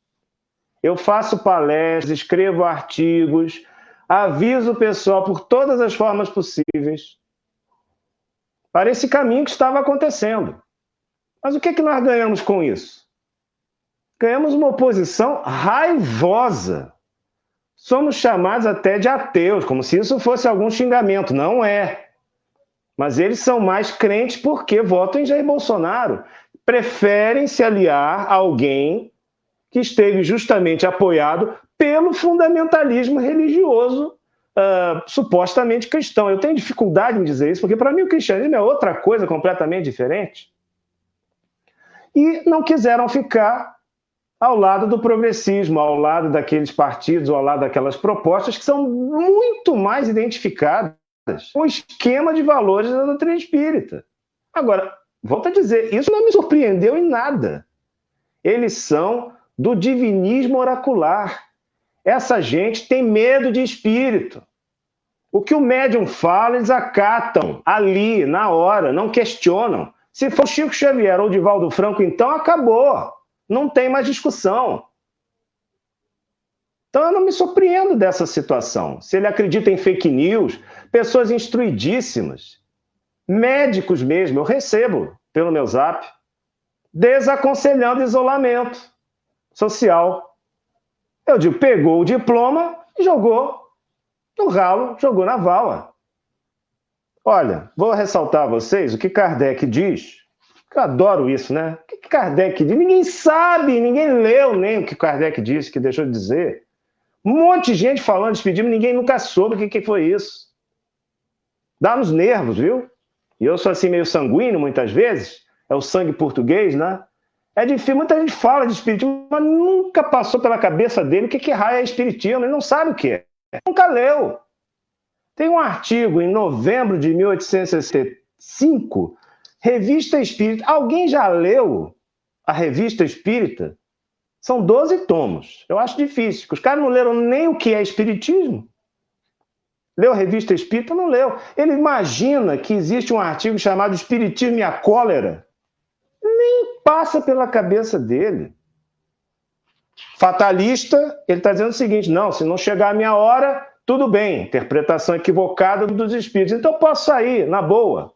Eu faço palestras, escrevo artigos, aviso o pessoal por todas as formas possíveis para esse caminho que estava acontecendo. Mas o que nós ganhamos com isso? Ganhamos uma oposição raivosa. Somos chamados até de ateus, como se isso fosse algum xingamento. Não é. Mas eles são mais crentes porque votam em Jair Bolsonaro. Preferem se aliar a alguém que esteve justamente apoiado pelo fundamentalismo religioso supostamente cristão. Eu tenho dificuldade em dizer isso, porque para mim o cristianismo é outra coisa completamente diferente. E não quiseram ficar ao lado do progressismo, ao lado daqueles partidos, ao lado daquelas propostas que são muito mais identificadas com o esquema de valores da doutrina espírita. Agora, volto a dizer, isso não me surpreendeu em nada. Eles são do divinismo oracular. Essa gente tem medo de espírito. O que o médium fala, eles acatam ali, na hora, não questionam. Se for Chico Xavier ou Divaldo Franco, então acabou. Não tem mais discussão. Então eu não me surpreendo dessa situação. Se ele acredita em fake news, pessoas instruidíssimas, médicos mesmo, eu recebo pelo meu zap, desaconselhando isolamento. social. Eu digo, pegou o diploma e jogou no ralo, jogou na vala. Olha, vou ressaltar a vocês o que Kardec diz. Eu adoro isso, né? O que Kardec diz? Ninguém sabe, ninguém leu nem o que Kardec disse, que deixou de dizer. Um monte de gente falando de espiritismo, ninguém nunca soube o que foi isso. Dá nos nervos, viu? E eu sou assim meio sanguíneo muitas vezes, é o sangue português, né? É difícil, muita gente fala de espiritismo, mas nunca passou pela cabeça dele o que raio é espiritismo, ele não sabe o que é. Nunca leu. Tem um artigo em novembro de 1865, Revista Espírita. Alguém já leu a Revista Espírita? São 12 tomos. Eu acho difícil, porque os caras não leram nem o que é espiritismo. Leu a Revista Espírita? Não leu. Ele imagina que existe um artigo chamado Espiritismo e a Cólera. Nem passa pela cabeça dele. Fatalista, ele está dizendo o seguinte, não, se não chegar a minha hora, tudo bem, interpretação equivocada dos espíritos, então eu posso sair, na boa.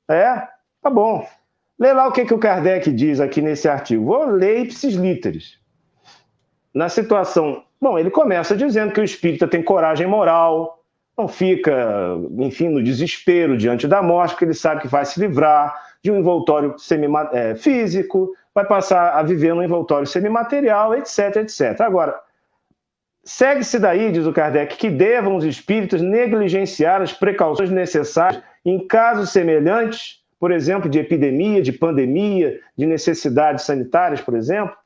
Tá bom. Lê lá o que o Kardec diz aqui nesse artigo. Vou ler ipsis literis. Na situação... Bom, ele começa dizendo que o espírita tem coragem moral, não fica, enfim, no desespero diante da morte, porque ele sabe que vai se livrar de um envoltório físico, vai passar a viver num envoltório semimaterial, etc, etc. Agora, segue-se daí, diz o Kardec, que devam os espíritos negligenciar as precauções necessárias em casos semelhantes, por exemplo, de epidemia, de pandemia, de necessidades sanitárias, por exemplo,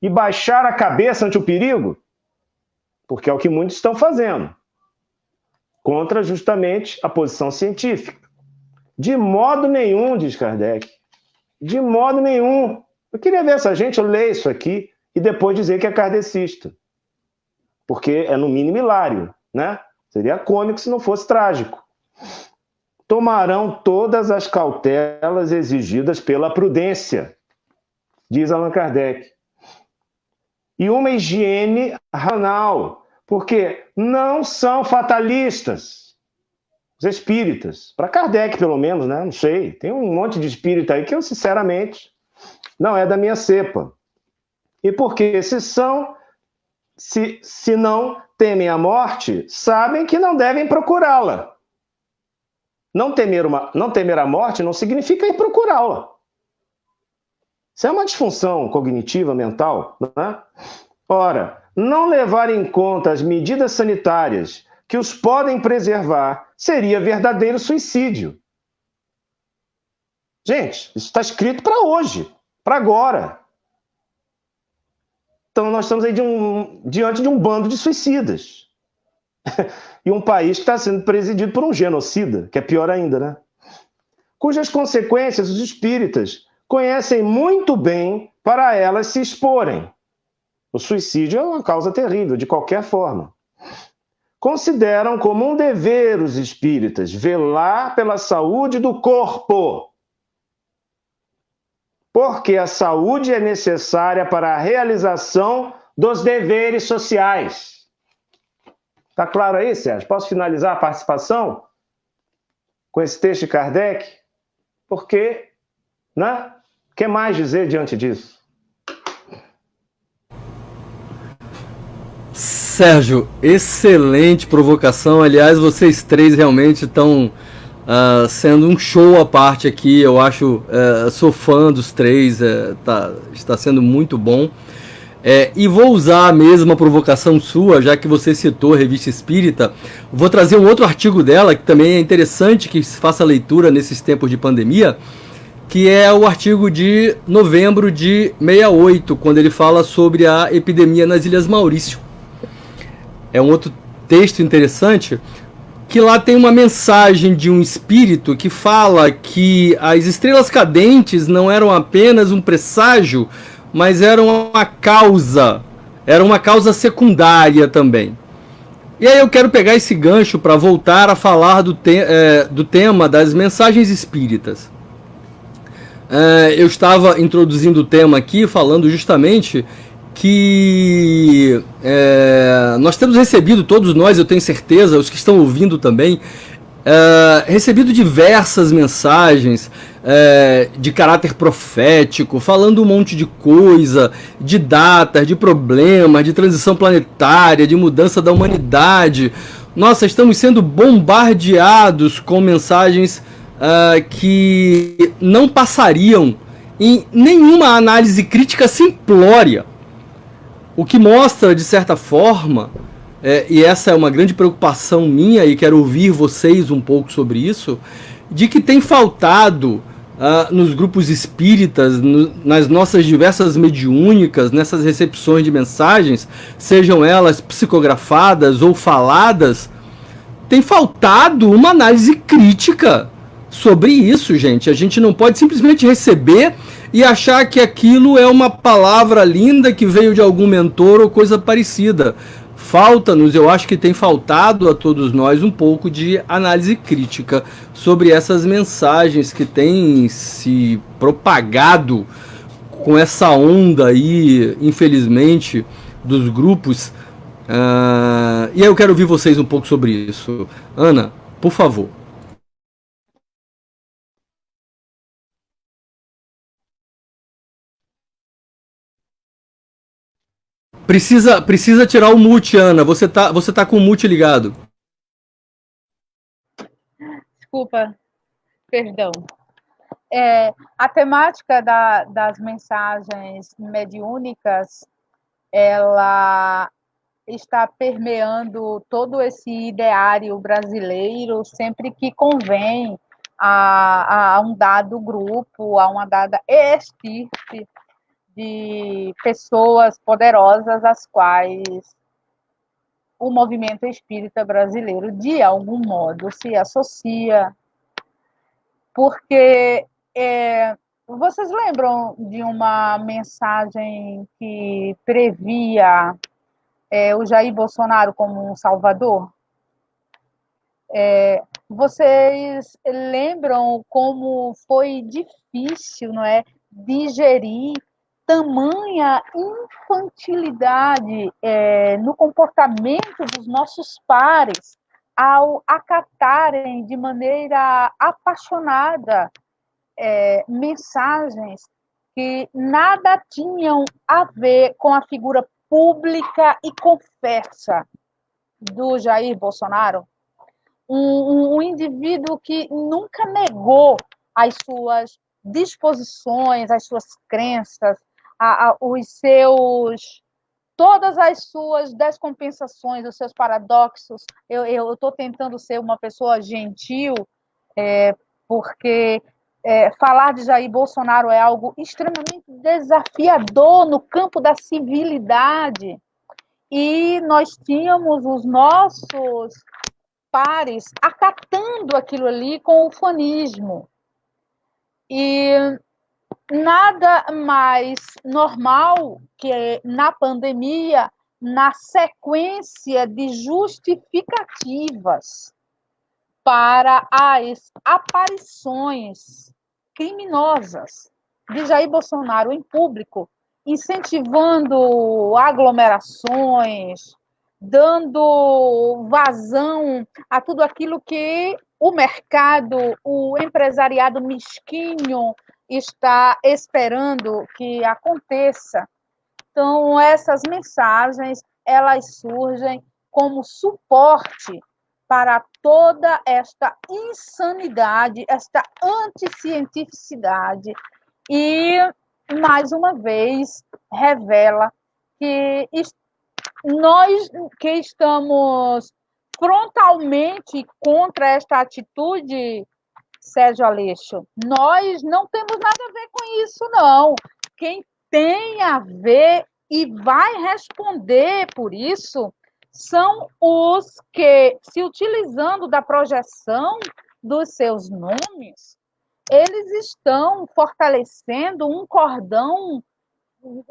e baixar a cabeça ante o perigo, porque é o que muitos estão fazendo, contra justamente a posição científica. De modo nenhum, diz Kardec, de modo nenhum. Eu queria ver essa gente, eu leio isso aqui e depois dizer que é kardecista, porque é no mínimo hilário, né? Seria cômico se não fosse trágico. Tomarão todas as cautelas exigidas pela prudência, diz Allan Kardec. E uma higiene racional, porque não são fatalistas. Os espíritas, para Kardec pelo menos, né? Não sei, tem um monte de espírita aí que eu, sinceramente, não é da minha cepa. E porque se não temem a morte, sabem que não devem procurá-la. Não temer a morte não significa ir procurá-la. Isso é uma disfunção cognitiva, mental, né? Ora, não levar em conta as medidas sanitárias que os podem preservar seria verdadeiro suicídio. Gente, isso está escrito para hoje, para agora. Então nós estamos aí diante de um bando de suicidas. E um país que está sendo presidido por um genocida, que é pior ainda, né? Cujas consequências os espíritas conhecem muito bem para elas se exporem. O suicídio é uma causa terrível, de qualquer forma. Consideram como um dever os espíritas velar pela saúde do corpo, porque a saúde é necessária para a realização dos deveres sociais. Está claro aí, Sérgio? Posso finalizar a participação com esse texto de Kardec? Porque, né? O que mais dizer diante disso? Sérgio, excelente provocação. Aliás, vocês três realmente estão sendo um show à parte aqui. Eu acho, sou fã dos três, está sendo muito bom. E vou usar a mesma provocação sua, já que você citou a Revista Espírita. Vou trazer um outro artigo dela, que também é interessante que se faça leitura nesses tempos de pandemia, que é o artigo de novembro de 68, quando ele fala sobre a epidemia nas Ilhas Maurício. É um outro texto interessante, que lá tem uma mensagem de um espírito que fala que as estrelas cadentes não eram apenas um presságio, mas era uma causa secundária também. E aí eu quero pegar esse gancho para voltar a falar do tema das mensagens espíritas. Eu estava introduzindo o tema aqui, falando justamente que nós temos recebido, todos nós, eu tenho certeza, os que estão ouvindo também, recebido diversas mensagens de caráter profético, falando um monte de coisa, de datas, de problemas, de transição planetária, de mudança da humanidade. Nossa, estamos sendo bombardeados com mensagens que não passariam em nenhuma análise crítica simplória. O que mostra, de certa forma, e essa é uma grande preocupação minha, e quero ouvir vocês um pouco sobre isso, de que tem faltado nos grupos espíritas, nas nossas diversas mediúnicas, nessas recepções de mensagens, sejam elas psicografadas ou faladas, tem faltado uma análise crítica sobre isso, gente. A gente não pode simplesmente receber e achar que aquilo é uma palavra linda que veio de algum mentor ou coisa parecida. Falta-nos, eu acho que tem faltado a todos nós um pouco de análise crítica sobre essas mensagens que têm se propagado com essa onda aí, infelizmente, dos grupos. E aí eu quero ouvir vocês um pouco sobre isso. Ana, por favor. Precisa tirar o mute, Ana. Você tá com o mute ligado. Desculpa, perdão. A temática das mensagens mediúnicas, ela está permeando todo esse ideário brasileiro sempre que convém a um dado grupo, a uma dada estirpe de pessoas poderosas às quais o movimento espírita brasileiro, de algum modo, se associa. Porque vocês lembram de uma mensagem que previa o Jair Bolsonaro como um salvador? Vocês lembram como foi difícil, não é, digerir tamanha infantilidade no comportamento dos nossos pares ao acatarem de maneira apaixonada mensagens que nada tinham a ver com a figura pública e confessa do Jair Bolsonaro? Um indivíduo que nunca negou as suas disposições, as suas crenças, todas as suas descompensações, os seus paradoxos. Eu estou tentando ser uma pessoa gentil, porque falar de Jair Bolsonaro é algo extremamente desafiador no campo da civilidade. E nós tínhamos os nossos pares acatando aquilo ali com o ufanismo. E nada mais normal que na pandemia, na sequência de justificativas para as aparições criminosas de Jair Bolsonaro em público, incentivando aglomerações, dando vazão a tudo aquilo que o mercado, o empresariado mesquinho está esperando que aconteça. Então, essas mensagens, elas surgem como suporte para toda esta insanidade, esta anticientificidade, e, mais uma vez, revela que nós que estamos frontalmente contra esta atitude, Sérgio Aleixo, nós não temos nada a ver com isso, não. Quem tem a ver e vai responder por isso são os que, se utilizando da projeção dos seus nomes, eles estão fortalecendo um cordão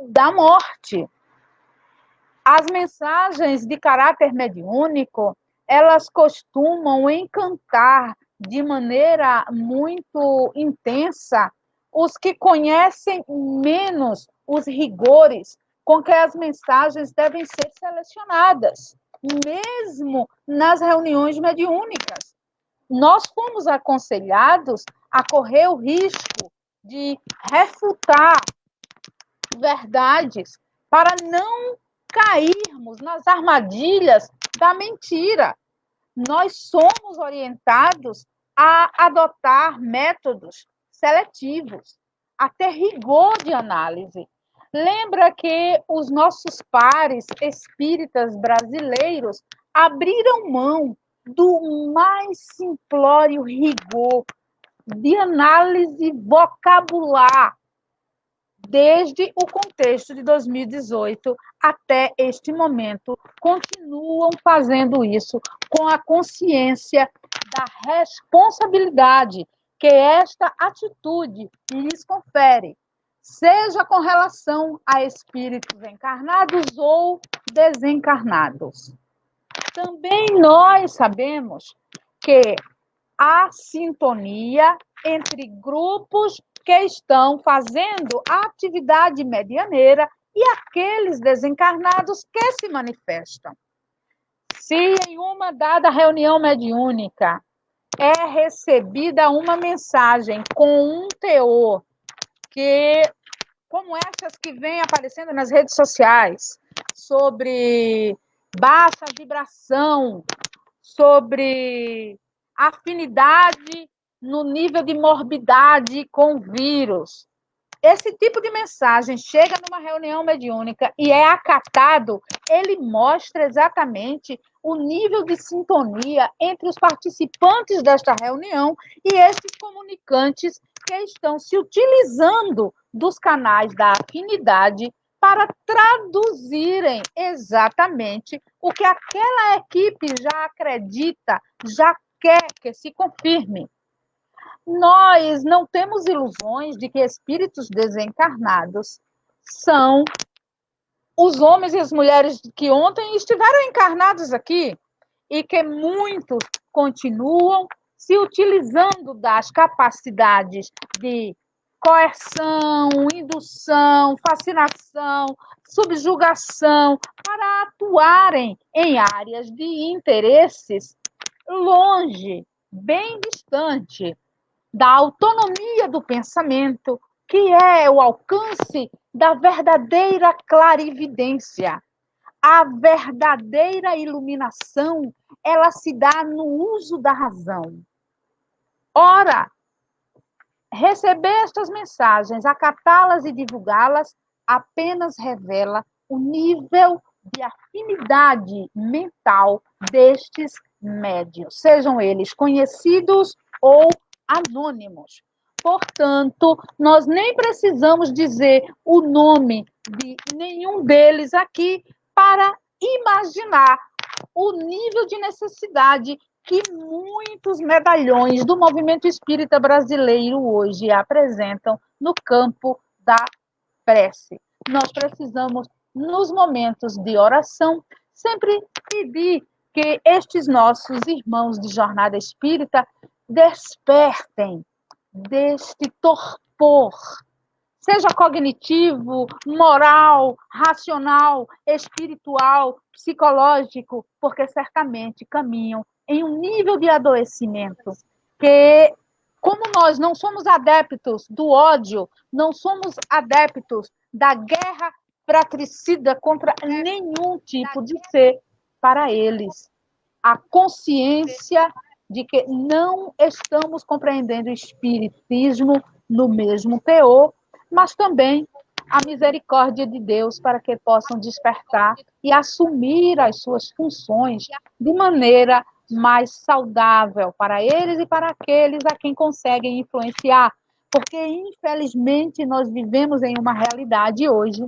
da morte. As mensagens de caráter mediúnico, elas costumam encantar de maneira muito intensa os que conhecem menos os rigores com que as mensagens devem ser selecionadas, mesmo nas reuniões mediúnicas. Nós fomos aconselhados a correr o risco de refutar verdades para não cairmos nas armadilhas da mentira. Nós somos orientados a adotar métodos seletivos, a ter rigor de análise. Lembra que os nossos pares espíritas brasileiros abriram mão do mais simplório rigor de análise vocabular desde o contexto de 2018 até este momento, continuam fazendo isso com a consciência da responsabilidade que esta atitude lhes confere, seja com relação a espíritos encarnados ou desencarnados. Também nós sabemos que há sintonia entre grupos que estão fazendo a atividade medianeira e aqueles desencarnados que se manifestam. Se em uma dada reunião mediúnica é recebida uma mensagem com um teor que, como essas que vêm aparecendo nas redes sociais, sobre baixa vibração, sobre afinidade no nível de morbidade com o vírus. Esse tipo de mensagem chega numa reunião mediúnica e é acatado, ele mostra exatamente o nível de sintonia entre os participantes desta reunião e esses comunicantes que estão se utilizando dos canais da afinidade para traduzirem exatamente o que aquela equipe já acredita, já quer que se confirme. Nós não temos ilusões de que espíritos desencarnados são os homens e as mulheres que ontem estiveram encarnados aqui e que muitos continuam se utilizando das capacidades de coerção, indução, fascinação, subjugação para atuarem em áreas de interesses longe, bem distante da autonomia do pensamento, que é o alcance da verdadeira clarividência. A verdadeira iluminação, ela se dá no uso da razão. Ora, receber estas mensagens, acatá-las e divulgá-las, apenas revela o nível de afinidade mental destes médiuns, sejam eles conhecidos ou anônimos. Portanto, nós nem precisamos dizer o nome de nenhum deles aqui para imaginar o nível de necessidade que muitos medalhões do movimento espírita brasileiro hoje apresentam no campo da prece. Nós precisamos, nos momentos de oração, sempre pedir que estes nossos irmãos de jornada espírita despertem deste torpor, seja cognitivo, moral, racional, espiritual, psicológico, porque certamente caminham em um nível de adoecimento que, como nós não somos adeptos do ódio, não somos adeptos da guerra fratricida contra nenhum tipo de ser, para eles, a consciência de que não estamos compreendendo o espiritismo no mesmo teor, mas também a misericórdia de Deus para que possam despertar e assumir as suas funções de maneira mais saudável para eles e para aqueles a quem conseguem influenciar. Porque, infelizmente, nós vivemos em uma realidade hoje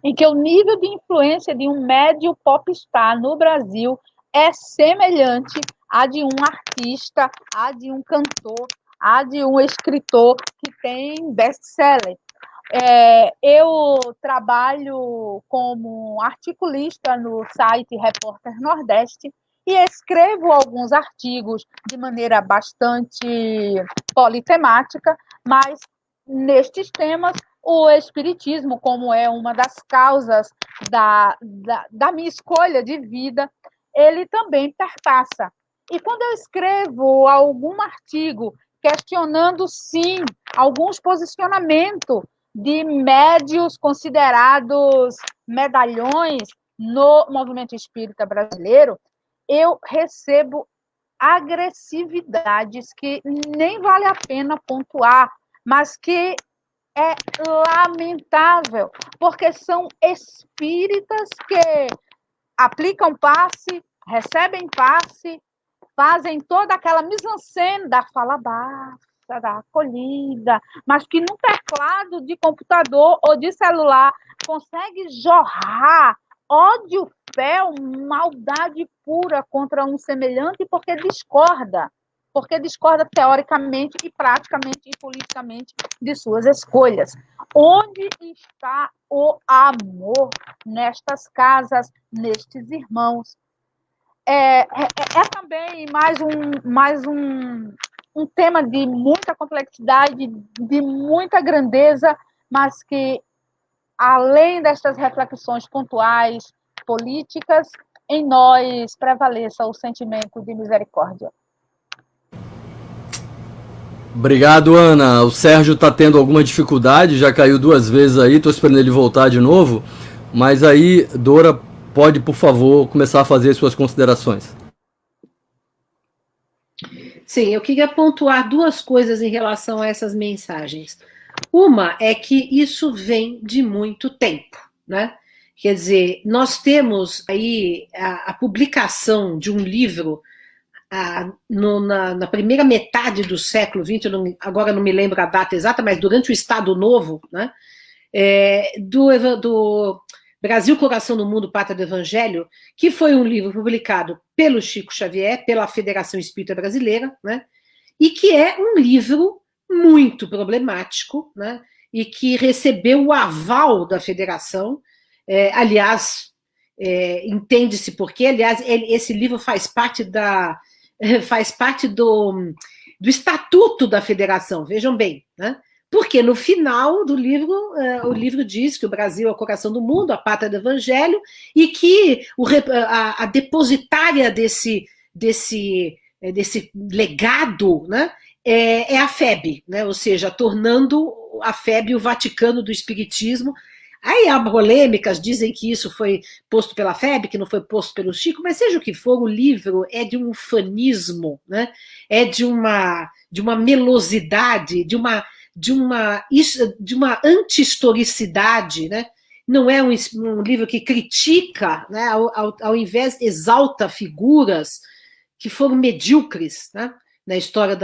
em que o nível de influência de um médio popstar no Brasil é semelhante à de um artista, à de um cantor, à de um escritor que tem best-seller. Eu trabalho como articulista no site Repórter Nordeste e escrevo alguns artigos de maneira bastante politemática, mas nestes temas o espiritismo, como é uma das causas da minha escolha de vida, ele também perpassa. E quando eu escrevo algum artigo questionando, sim, alguns posicionamentos de médios considerados medalhões no movimento espírita brasileiro, eu recebo agressividades que nem vale a pena pontuar, mas que é lamentável, porque são espíritas que aplicam passe, recebem passe, fazem toda aquela mise-en-scène da fala baixa, da acolhida, mas que no teclado de computador ou de celular consegue jorrar ódio, fel, maldade pura contra um semelhante porque discorda teoricamente e praticamente e politicamente de suas escolhas. Onde está o amor nestas casas, nestes irmãos? É também mais um tema de muita complexidade, de muita grandeza, mas que, além destas reflexões pontuais, políticas, em nós prevaleça o sentimento de misericórdia. Obrigado, Ana. O Sérgio está tendo alguma dificuldade, já caiu 2 vezes aí, estou esperando ele voltar de novo. Mas aí, Dora, pode, por favor, começar a fazer suas considerações. Sim, eu queria pontuar 2 coisas em relação a essas mensagens. Uma é que isso vem de muito tempo, né? Quer dizer, nós temos aí a publicação de um livro na primeira metade do século XX, agora não me lembro a data exata, mas durante o Estado Novo, né, do Brasil, Coração do Mundo, Pátria do Evangelho, que foi um livro publicado pelo Chico Xavier, pela Federação Espírita Brasileira, né, e que é um livro muito problemático, né, e que recebeu o aval da Federação, aliás, entende-se por quê, aliás, esse livro faz parte do estatuto da federação, vejam bem, né? Porque no final do livro, o livro diz que o Brasil é o coração do mundo, a pátria do evangelho, e que a depositária desse legado, né, é a FEB, né? Ou seja, tornando a FEB o Vaticano do Espiritismo. Aí há polêmicas, dizem que isso foi posto pela FEB, que não foi posto pelo Chico, mas seja o que for, o livro é de um ufanismo, né? É de uma melosidade, de uma anti-historicidade, né? Não é um livro que critica, né? Ao invés exalta figuras que foram medíocres, né? Na história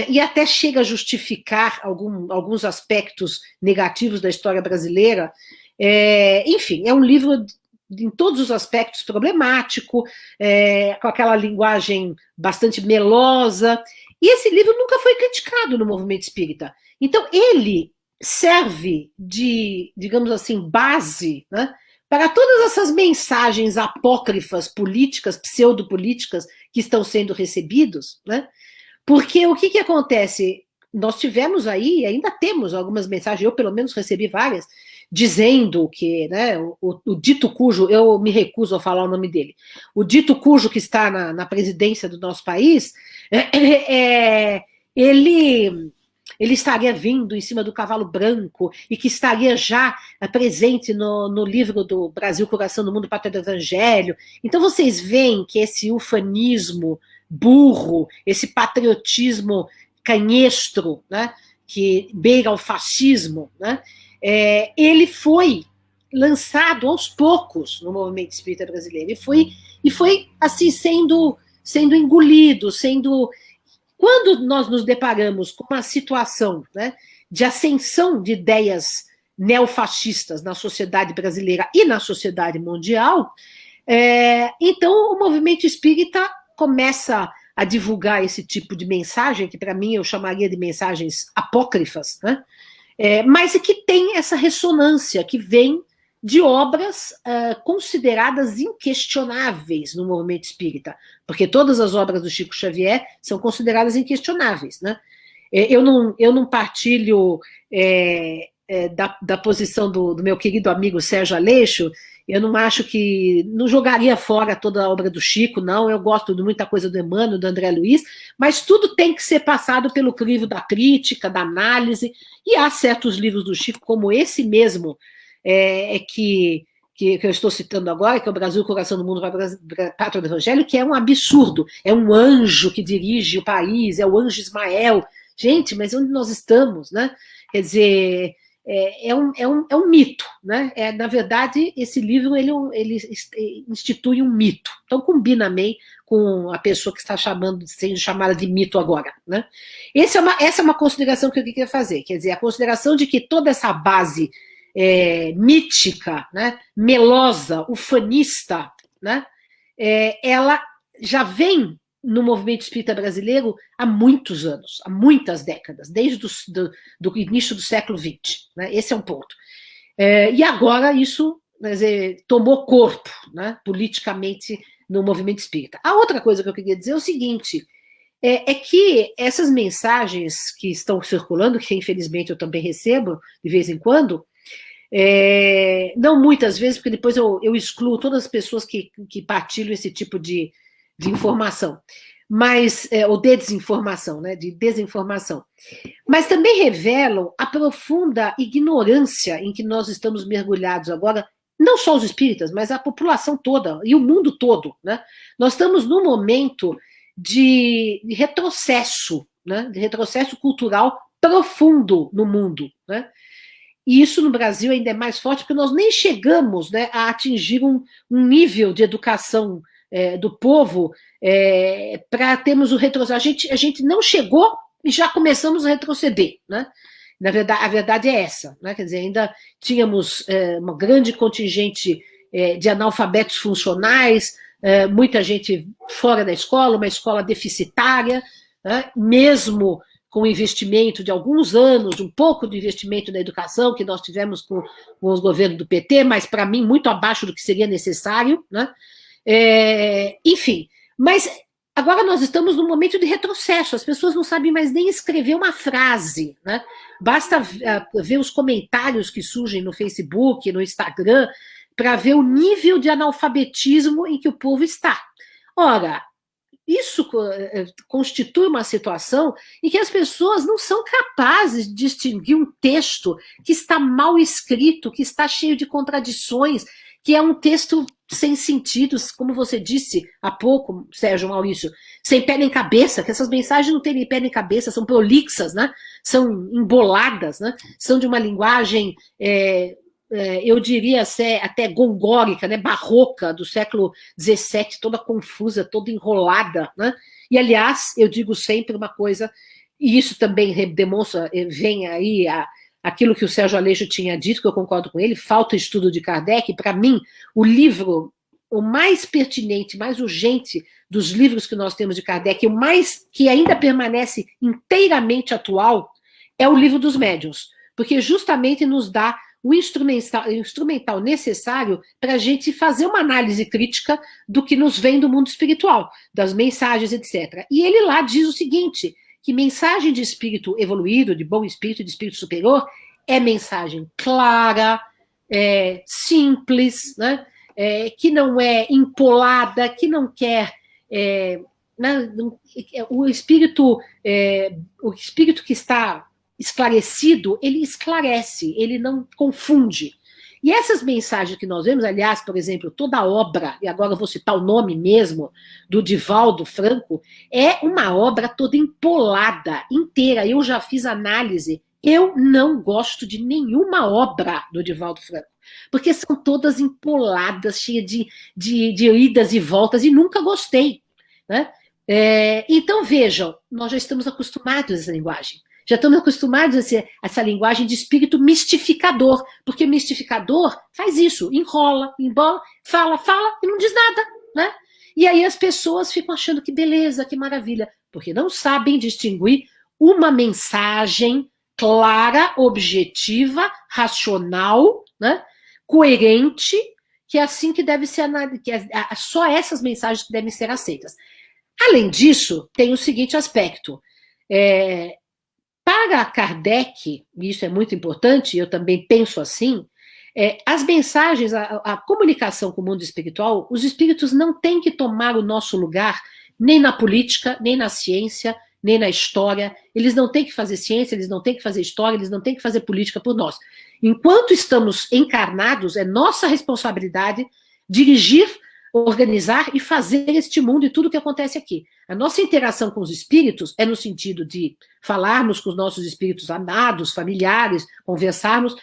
e até chega a justificar alguns aspectos negativos da história brasileira. Enfim, é um livro, em todos os aspectos, problemático, com aquela linguagem bastante melosa, e esse livro nunca foi criticado no movimento espírita. Então, ele serve de, digamos assim, base, né, para todas essas mensagens apócrifas, políticas, pseudopolíticas, que estão sendo recebidos, né? Porque o que acontece? Nós tivemos aí, ainda temos algumas mensagens, eu pelo menos recebi várias, dizendo que, né, o dito cujo, eu me recuso a falar o nome dele, o dito cujo que está na presidência do nosso país, ele estaria vindo em cima do cavalo branco e que estaria já presente no livro do Brasil, Coração do Mundo, Pátria do Evangelho. Então vocês veem que esse ufanismo burro, esse patriotismo canhestro, né, que beira ao fascismo, né, ele foi lançado aos poucos no movimento espírita brasileiro e foi assim sendo engolido, quando nós nos deparamos com uma situação, né, de ascensão de ideias neofascistas na sociedade brasileira e na sociedade mundial, então o movimento espírita começa a divulgar esse tipo de mensagem, que para mim eu chamaria de mensagens apócrifas, né? Mas que tem essa ressonância que vem de obras consideradas inquestionáveis no movimento espírita, porque todas as obras do Chico Xavier são consideradas inquestionáveis, né? Eu não partilho da posição do meu querido amigo Sérgio Aleixo, eu não acho que... Não jogaria fora toda a obra do Chico, não. Eu gosto de muita coisa do Emmanuel, do André Luiz, mas tudo tem que ser passado pelo crivo da crítica, da análise, e há certos livros do Chico, como esse mesmo, que eu estou citando agora, que é o Brasil, Coração do Mundo, Pátria do Evangelho, que é um absurdo. É um anjo que dirige o país, é o anjo Ismael. Gente, mas onde nós estamos, né? Quer dizer... É um mito, né? Na verdade, esse livro ele institui um mito. Então, combina bem com a pessoa que está sendo chamada de mito agora, né? Essa é uma consideração que eu queria fazer, quer dizer, a consideração de que toda essa base mítica, né, melosa, ufanista, né, ela já vem no movimento espírita brasileiro há muitos anos, há muitas décadas, desde do início do século XX. Né? Esse é um ponto. E agora isso, quer dizer, tomou corpo, né, politicamente no movimento espírita. A outra coisa que eu queria dizer é o seguinte, é que essas mensagens que estão circulando, que infelizmente eu também recebo de vez em quando, não muitas vezes, porque depois eu excluo todas as pessoas que partilham esse tipo de informação, mas, ou de desinformação, né, de desinformação, mas também revelam a profunda ignorância em que nós estamos mergulhados agora, não só os espíritas, mas a população toda e o mundo todo, né? Nós estamos num momento de retrocesso, né, de retrocesso cultural profundo no mundo, né? E isso no Brasil ainda é mais forte, porque nós nem chegamos, né, a atingir um nível de educação do povo para termos o retrocesso. A gente não chegou e já começamos a retroceder, né? Na verdade, a verdade é essa, né? Quer dizer, ainda tínhamos uma grande contingente de analfabetos funcionais, muita gente fora da escola, uma escola deficitária, né? Mesmo com o investimento de alguns anos, um pouco de investimento na educação que nós tivemos com os governos do PT, mas para mim muito abaixo do que seria necessário, né? Enfim, mas agora nós estamos num momento de retrocesso, as pessoas não sabem mais nem escrever uma frase, né? Basta ver os comentários que surgem no Facebook, no Instagram, para ver o nível de analfabetismo em que o povo está. Ora, isso constitui uma situação em que as pessoas não são capazes de distinguir um texto que está mal escrito, que está cheio de contradições, que é um texto sem sentido, como você disse há pouco, Sérgio Maurício, sem pé nem cabeça, que essas mensagens não têm nem pé nem cabeça, são prolixas, né? São emboladas, né? São de uma linguagem, eu diria até gongórica, né? Barroca, do século XVII, toda confusa, toda enrolada, né? E, aliás, eu digo sempre uma coisa, e isso também demonstra, vem aí aquilo que o Sérgio Aleixo tinha dito, que eu concordo com ele, falta estudo de Kardec. Para mim, o livro, o mais pertinente, mais urgente dos livros que nós temos de Kardec, o mais que ainda permanece inteiramente atual, é o Livro dos Médiuns, porque justamente nos dá o instrumental necessário para a gente fazer uma análise crítica do que nos vem do mundo espiritual, das mensagens, etc. E ele lá diz o seguinte, que mensagem de espírito evoluído, de bom espírito, de espírito superior, é mensagem clara, simples, né? Que não é empolada, que não quer... o espírito que está esclarecido, ele esclarece, ele não confunde. E essas mensagens que nós vemos, aliás, por exemplo, toda a obra, e agora eu vou citar o nome mesmo, do Divaldo Franco, é uma obra toda empolada, inteira. Eu já fiz análise, eu não gosto de nenhuma obra do Divaldo Franco, porque são todas empoladas, cheias de idas e voltas, e nunca gostei, né? Então, vejam, nós já estamos acostumados a essa linguagem. Já estamos acostumados a essa linguagem de espírito mistificador, porque o mistificador faz isso, enrola, embola, fala e não diz nada, né? E aí as pessoas ficam achando que beleza, que maravilha, porque não sabem distinguir uma mensagem clara, objetiva, racional, né? Coerente, que é assim que deve ser analisada, que é só essas mensagens que devem ser aceitas. Além disso, tem o seguinte aspecto, Para Kardec, e isso é muito importante, eu também penso assim, as mensagens, a comunicação com o mundo espiritual, os espíritos não têm que tomar o nosso lugar, nem na política, nem na ciência, nem na história. Eles não têm que fazer ciência, eles não têm que fazer história, eles não têm que fazer política por nós. Enquanto estamos encarnados, é nossa responsabilidade dirigir, organizar e fazer este mundo e tudo que acontece aqui. A nossa interação com os espíritos é no sentido de falarmos com os nossos espíritos amados, familiares, conversarmos.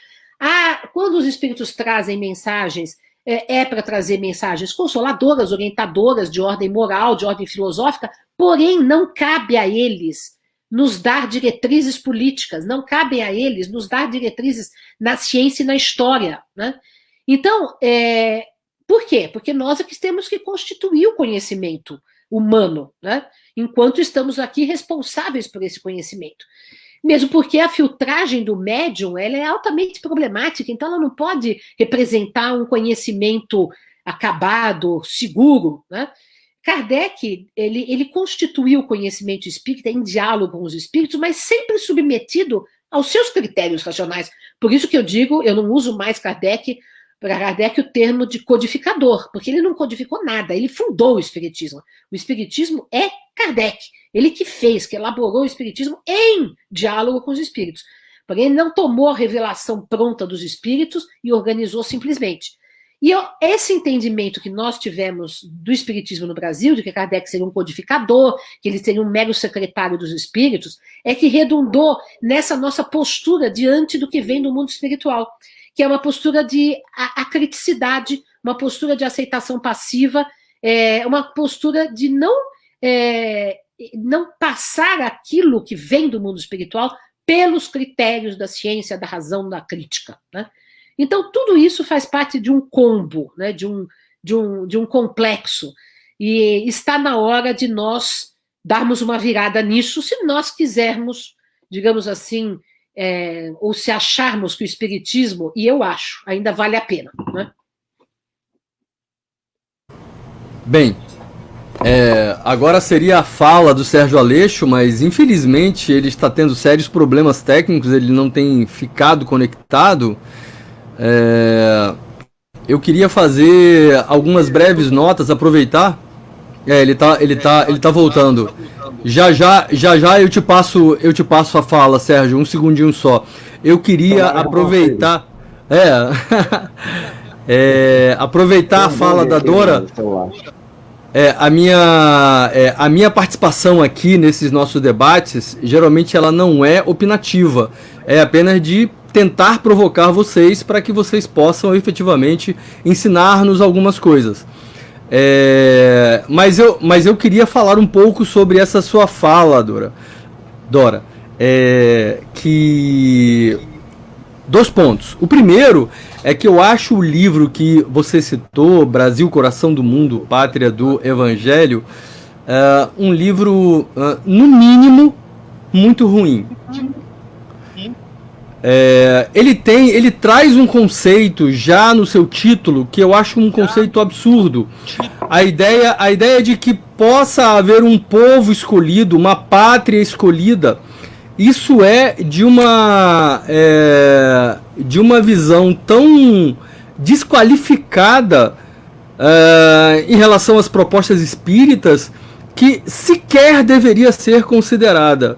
Quando os espíritos trazem mensagens, é para trazer mensagens consoladoras, orientadoras, de ordem moral, de ordem filosófica, porém não cabe a eles nos dar diretrizes políticas, não cabe a eles nos dar diretrizes na ciência e na história, né? Então, por quê? Porque nós é que temos que constituir o conhecimento humano, né? Enquanto estamos aqui responsáveis por esse conhecimento. Mesmo porque a filtragem do médium ela é altamente problemática, então ela não pode representar um conhecimento acabado, seguro, né? Kardec, ele constituiu o conhecimento espírita em diálogo com os espíritos, mas sempre submetido aos seus critérios racionais. Por isso que eu digo, eu não uso mais para Kardec o termo de codificador, porque ele não codificou nada, ele fundou o Espiritismo. O Espiritismo é Kardec, ele que fez, que elaborou o Espiritismo em diálogo com os espíritos. Porém, ele não tomou a revelação pronta dos espíritos e organizou simplesmente. E esse entendimento que nós tivemos do Espiritismo no Brasil, de que Kardec seria um codificador, que ele seria um mero secretário dos espíritos, é que redundou nessa nossa postura diante do que vem do mundo espiritual, que é uma postura de acriticidade, uma postura de aceitação passiva, uma postura de não passar aquilo que vem do mundo espiritual pelos critérios da ciência, da razão, da crítica, né? Então, tudo isso faz parte de um combo, né, de um complexo, e está na hora de nós darmos uma virada nisso, se nós quisermos, digamos assim, ou se acharmos que o Espiritismo, e eu acho, ainda vale a pena, né? Bem, agora seria a fala do Sérgio Aleixo, mas infelizmente ele está tendo sérios problemas técnicos, ele não tem ficado conectado. Eu queria fazer algumas breves notas, aproveitar. Ele tá voltando. Já eu te passo a fala, Sérgio, um segundinho só. Eu queria aproveitar aproveitar a fala da Dora. A minha participação aqui nesses nossos debates, geralmente ela não é opinativa, é apenas de tentar provocar vocês para que vocês possam efetivamente ensinar-nos algumas coisas. Mas eu queria falar um pouco sobre essa sua fala, Dora. Que 2 pontos. O primeiro é que eu acho o livro que você citou, Brasil, Coração do Mundo, Pátria do Evangelho, um livro, no mínimo, muito ruim. Ele traz um conceito já no seu título que eu acho um conceito absurdo. A ideia de que possa haver um povo escolhido, uma pátria escolhida. Isso é de uma visão tão desqualificada em relação às propostas espíritas que sequer deveria ser considerada.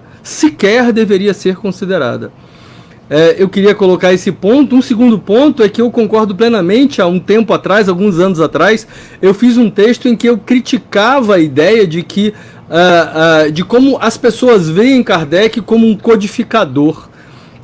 Eu queria colocar esse ponto. Um segundo ponto é que eu concordo plenamente. Há um tempo atrás, alguns anos atrás, eu fiz um texto em que eu criticava a ideia de que de como as pessoas veem Kardec como um codificador.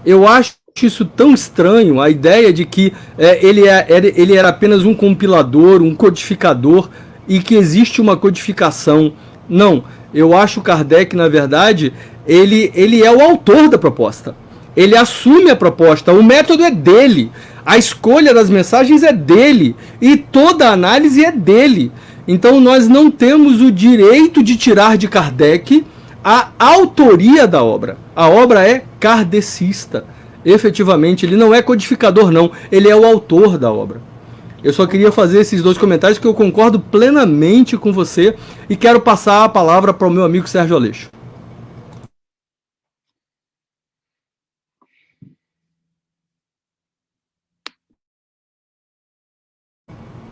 Eu acho isso tão estranho, a ideia de que ele era apenas um compilador, um codificador, e que existe uma codificação. Não, eu acho Kardec, na verdade, ele é o autor da proposta. Ele assume a proposta, o método é dele, a escolha das mensagens é dele, e toda a análise é dele. Então nós não temos o direito de tirar de Kardec a autoria da obra. A obra é kardecista. Efetivamente, ele não é codificador, não. Ele é o autor da obra. Eu só queria fazer esses 2 comentários que eu concordo plenamente com você e quero passar a palavra para o meu amigo Sérgio Aleixo.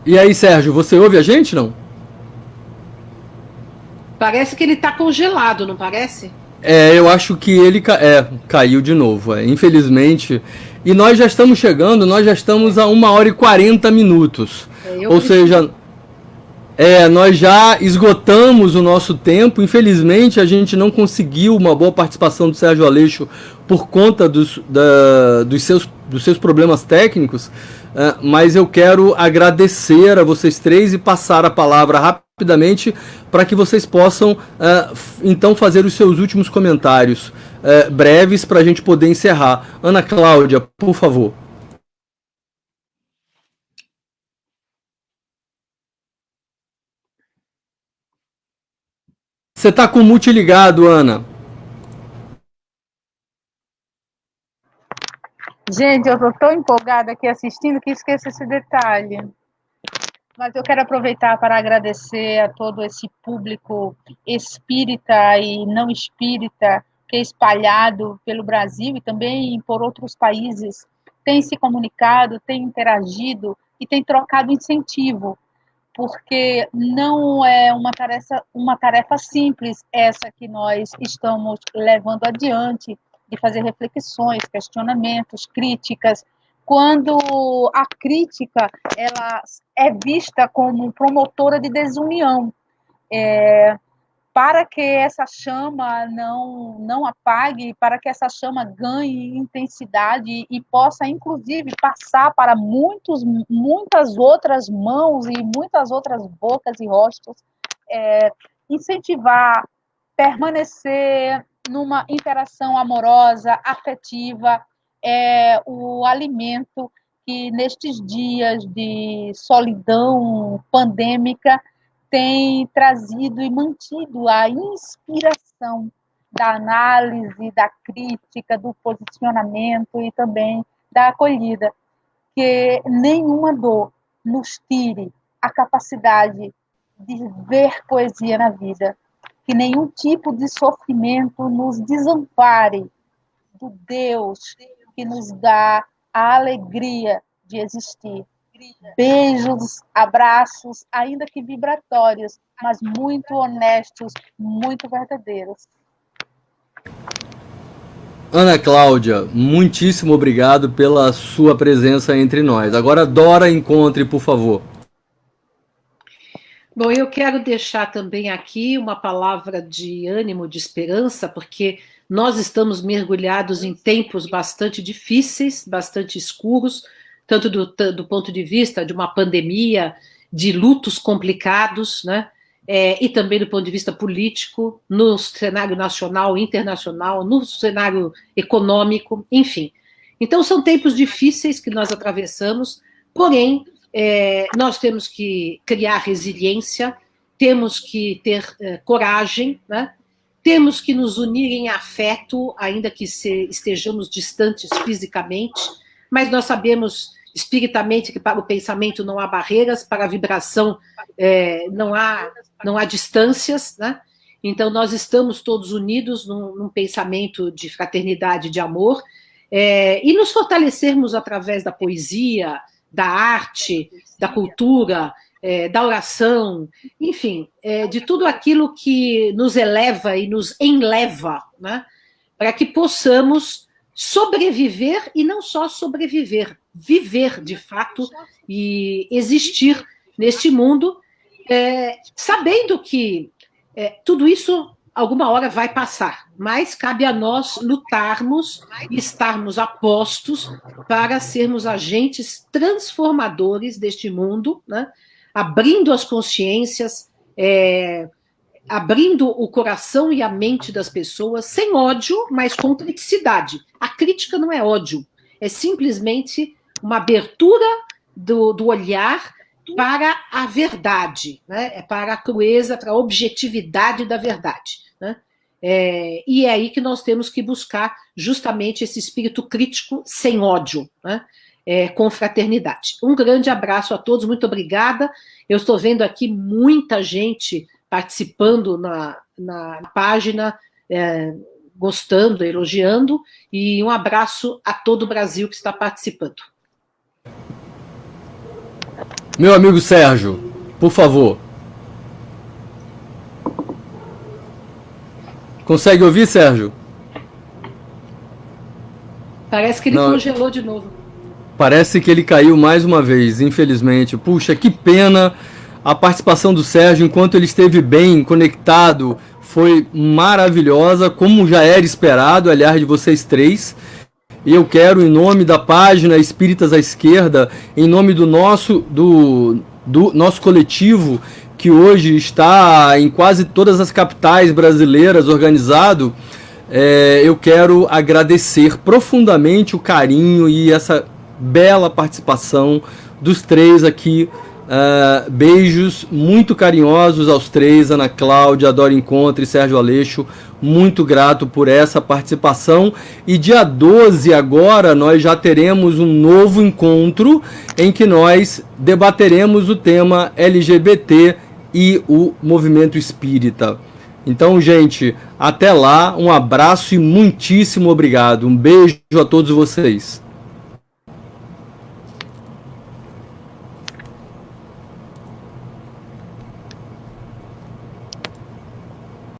E aí, Sérgio, você ouve a gente, não? Parece que ele está congelado, não parece? Eu acho que ele caiu de novo, infelizmente. E nós já estamos chegando, nós já estamos a 1h40. Ou seja, nós já esgotamos o nosso tempo. Infelizmente, a gente não conseguiu uma boa participação do Sérgio Aleixo por conta dos seus problemas técnicos. Mas eu quero agradecer a vocês três e passar a palavra rapidamente para que vocês possam então fazer os seus últimos comentários breves para a gente poder encerrar. Ana Cláudia, por favor. Você está com o mute ligado, Ana. Gente, eu estou tão empolgada aqui assistindo que esqueço esse detalhe. Mas eu quero aproveitar para agradecer a todo esse público espírita e não espírita que é espalhado pelo Brasil e também por outros países, tem se comunicado, tem interagido e tem trocado incentivo, porque não é uma tarefa simples essa que nós estamos levando adiante, de fazer reflexões, questionamentos, críticas, quando a crítica ela é vista como promotora de desunião. Para que essa chama não apague, para que essa chama ganhe intensidade e possa, inclusive, passar para muitas outras mãos e muitas outras bocas e rostos, incentivar, permanecer numa interação amorosa, afetiva, o alimento que nestes dias de solidão pandêmica tem trazido e mantido a inspiração da análise, da crítica, do posicionamento e também da acolhida. Que nenhuma dor nos tire a capacidade de ver poesia na vida, que nenhum tipo de sofrimento nos desampare do Deus que nos dá a alegria de existir. Beijos, abraços, ainda que vibratórios, mas muito honestos, muito verdadeiros. Ana Cláudia, muitíssimo obrigado pela sua presença entre nós. Agora, Dora Encontre, por favor. Bom, eu quero deixar também aqui uma palavra de ânimo, de esperança, porque nós estamos mergulhados em tempos bastante difíceis, bastante escuros, tanto do ponto de vista de uma pandemia, de lutos complicados, né? E também do ponto de vista político, no cenário nacional, internacional, no cenário econômico, enfim. Então, são tempos difíceis que nós atravessamos, porém, nós temos que criar resiliência, temos que ter coragem, né? Temos que nos unir em afeto, ainda que estejamos distantes fisicamente, mas nós sabemos espiritamente que para o pensamento não há barreiras, para a vibração não há distâncias, né? Então nós estamos todos unidos num pensamento de fraternidade, de amor, e nos fortalecermos através da poesia, da arte, da cultura, da oração, enfim, de tudo aquilo que nos eleva e nos enleva, né? Para que possamos sobreviver e não só sobreviver, viver de fato e existir neste mundo, sabendo que tudo isso alguma hora vai passar, mas cabe a nós lutarmos e estarmos apostos para sermos agentes transformadores deste mundo, né? Abrindo as consciências, abrindo o coração e a mente das pessoas, sem ódio, mas com criticidade. A crítica não é ódio, é simplesmente uma abertura do olhar para a verdade, né? Para a crueza, para a objetividade da verdade, né? E é aí que nós temos que buscar justamente esse espírito crítico sem ódio, né? Com fraternidade. Um grande abraço a todos, muito obrigada. Eu estou vendo aqui muita gente participando na página, gostando, elogiando, e um abraço a todo o Brasil que está participando. Meu amigo Sérgio, por favor. Consegue ouvir, Sérgio? Parece que ele congelou de novo. Parece que ele caiu mais uma vez, infelizmente. Puxa, que pena. A participação do Sérgio, enquanto ele esteve bem conectado, foi maravilhosa, como já era esperado, aliás, de vocês três. E eu quero, em nome da página Espíritas à Esquerda, em nome do nosso coletivo, que hoje está em quase todas as capitais brasileiras organizado, eu quero agradecer profundamente o carinho e essa bela participação dos três aqui. Beijos muito carinhosos aos três, Ana Cláudia, Adoro Encontro e Sérgio Aleixo, muito grato por essa participação. E dia 12 agora nós já teremos um novo encontro em que nós debateremos o tema LGBT e o movimento espírita. Então, gente, até lá, um abraço e muitíssimo obrigado. Um beijo a todos vocês.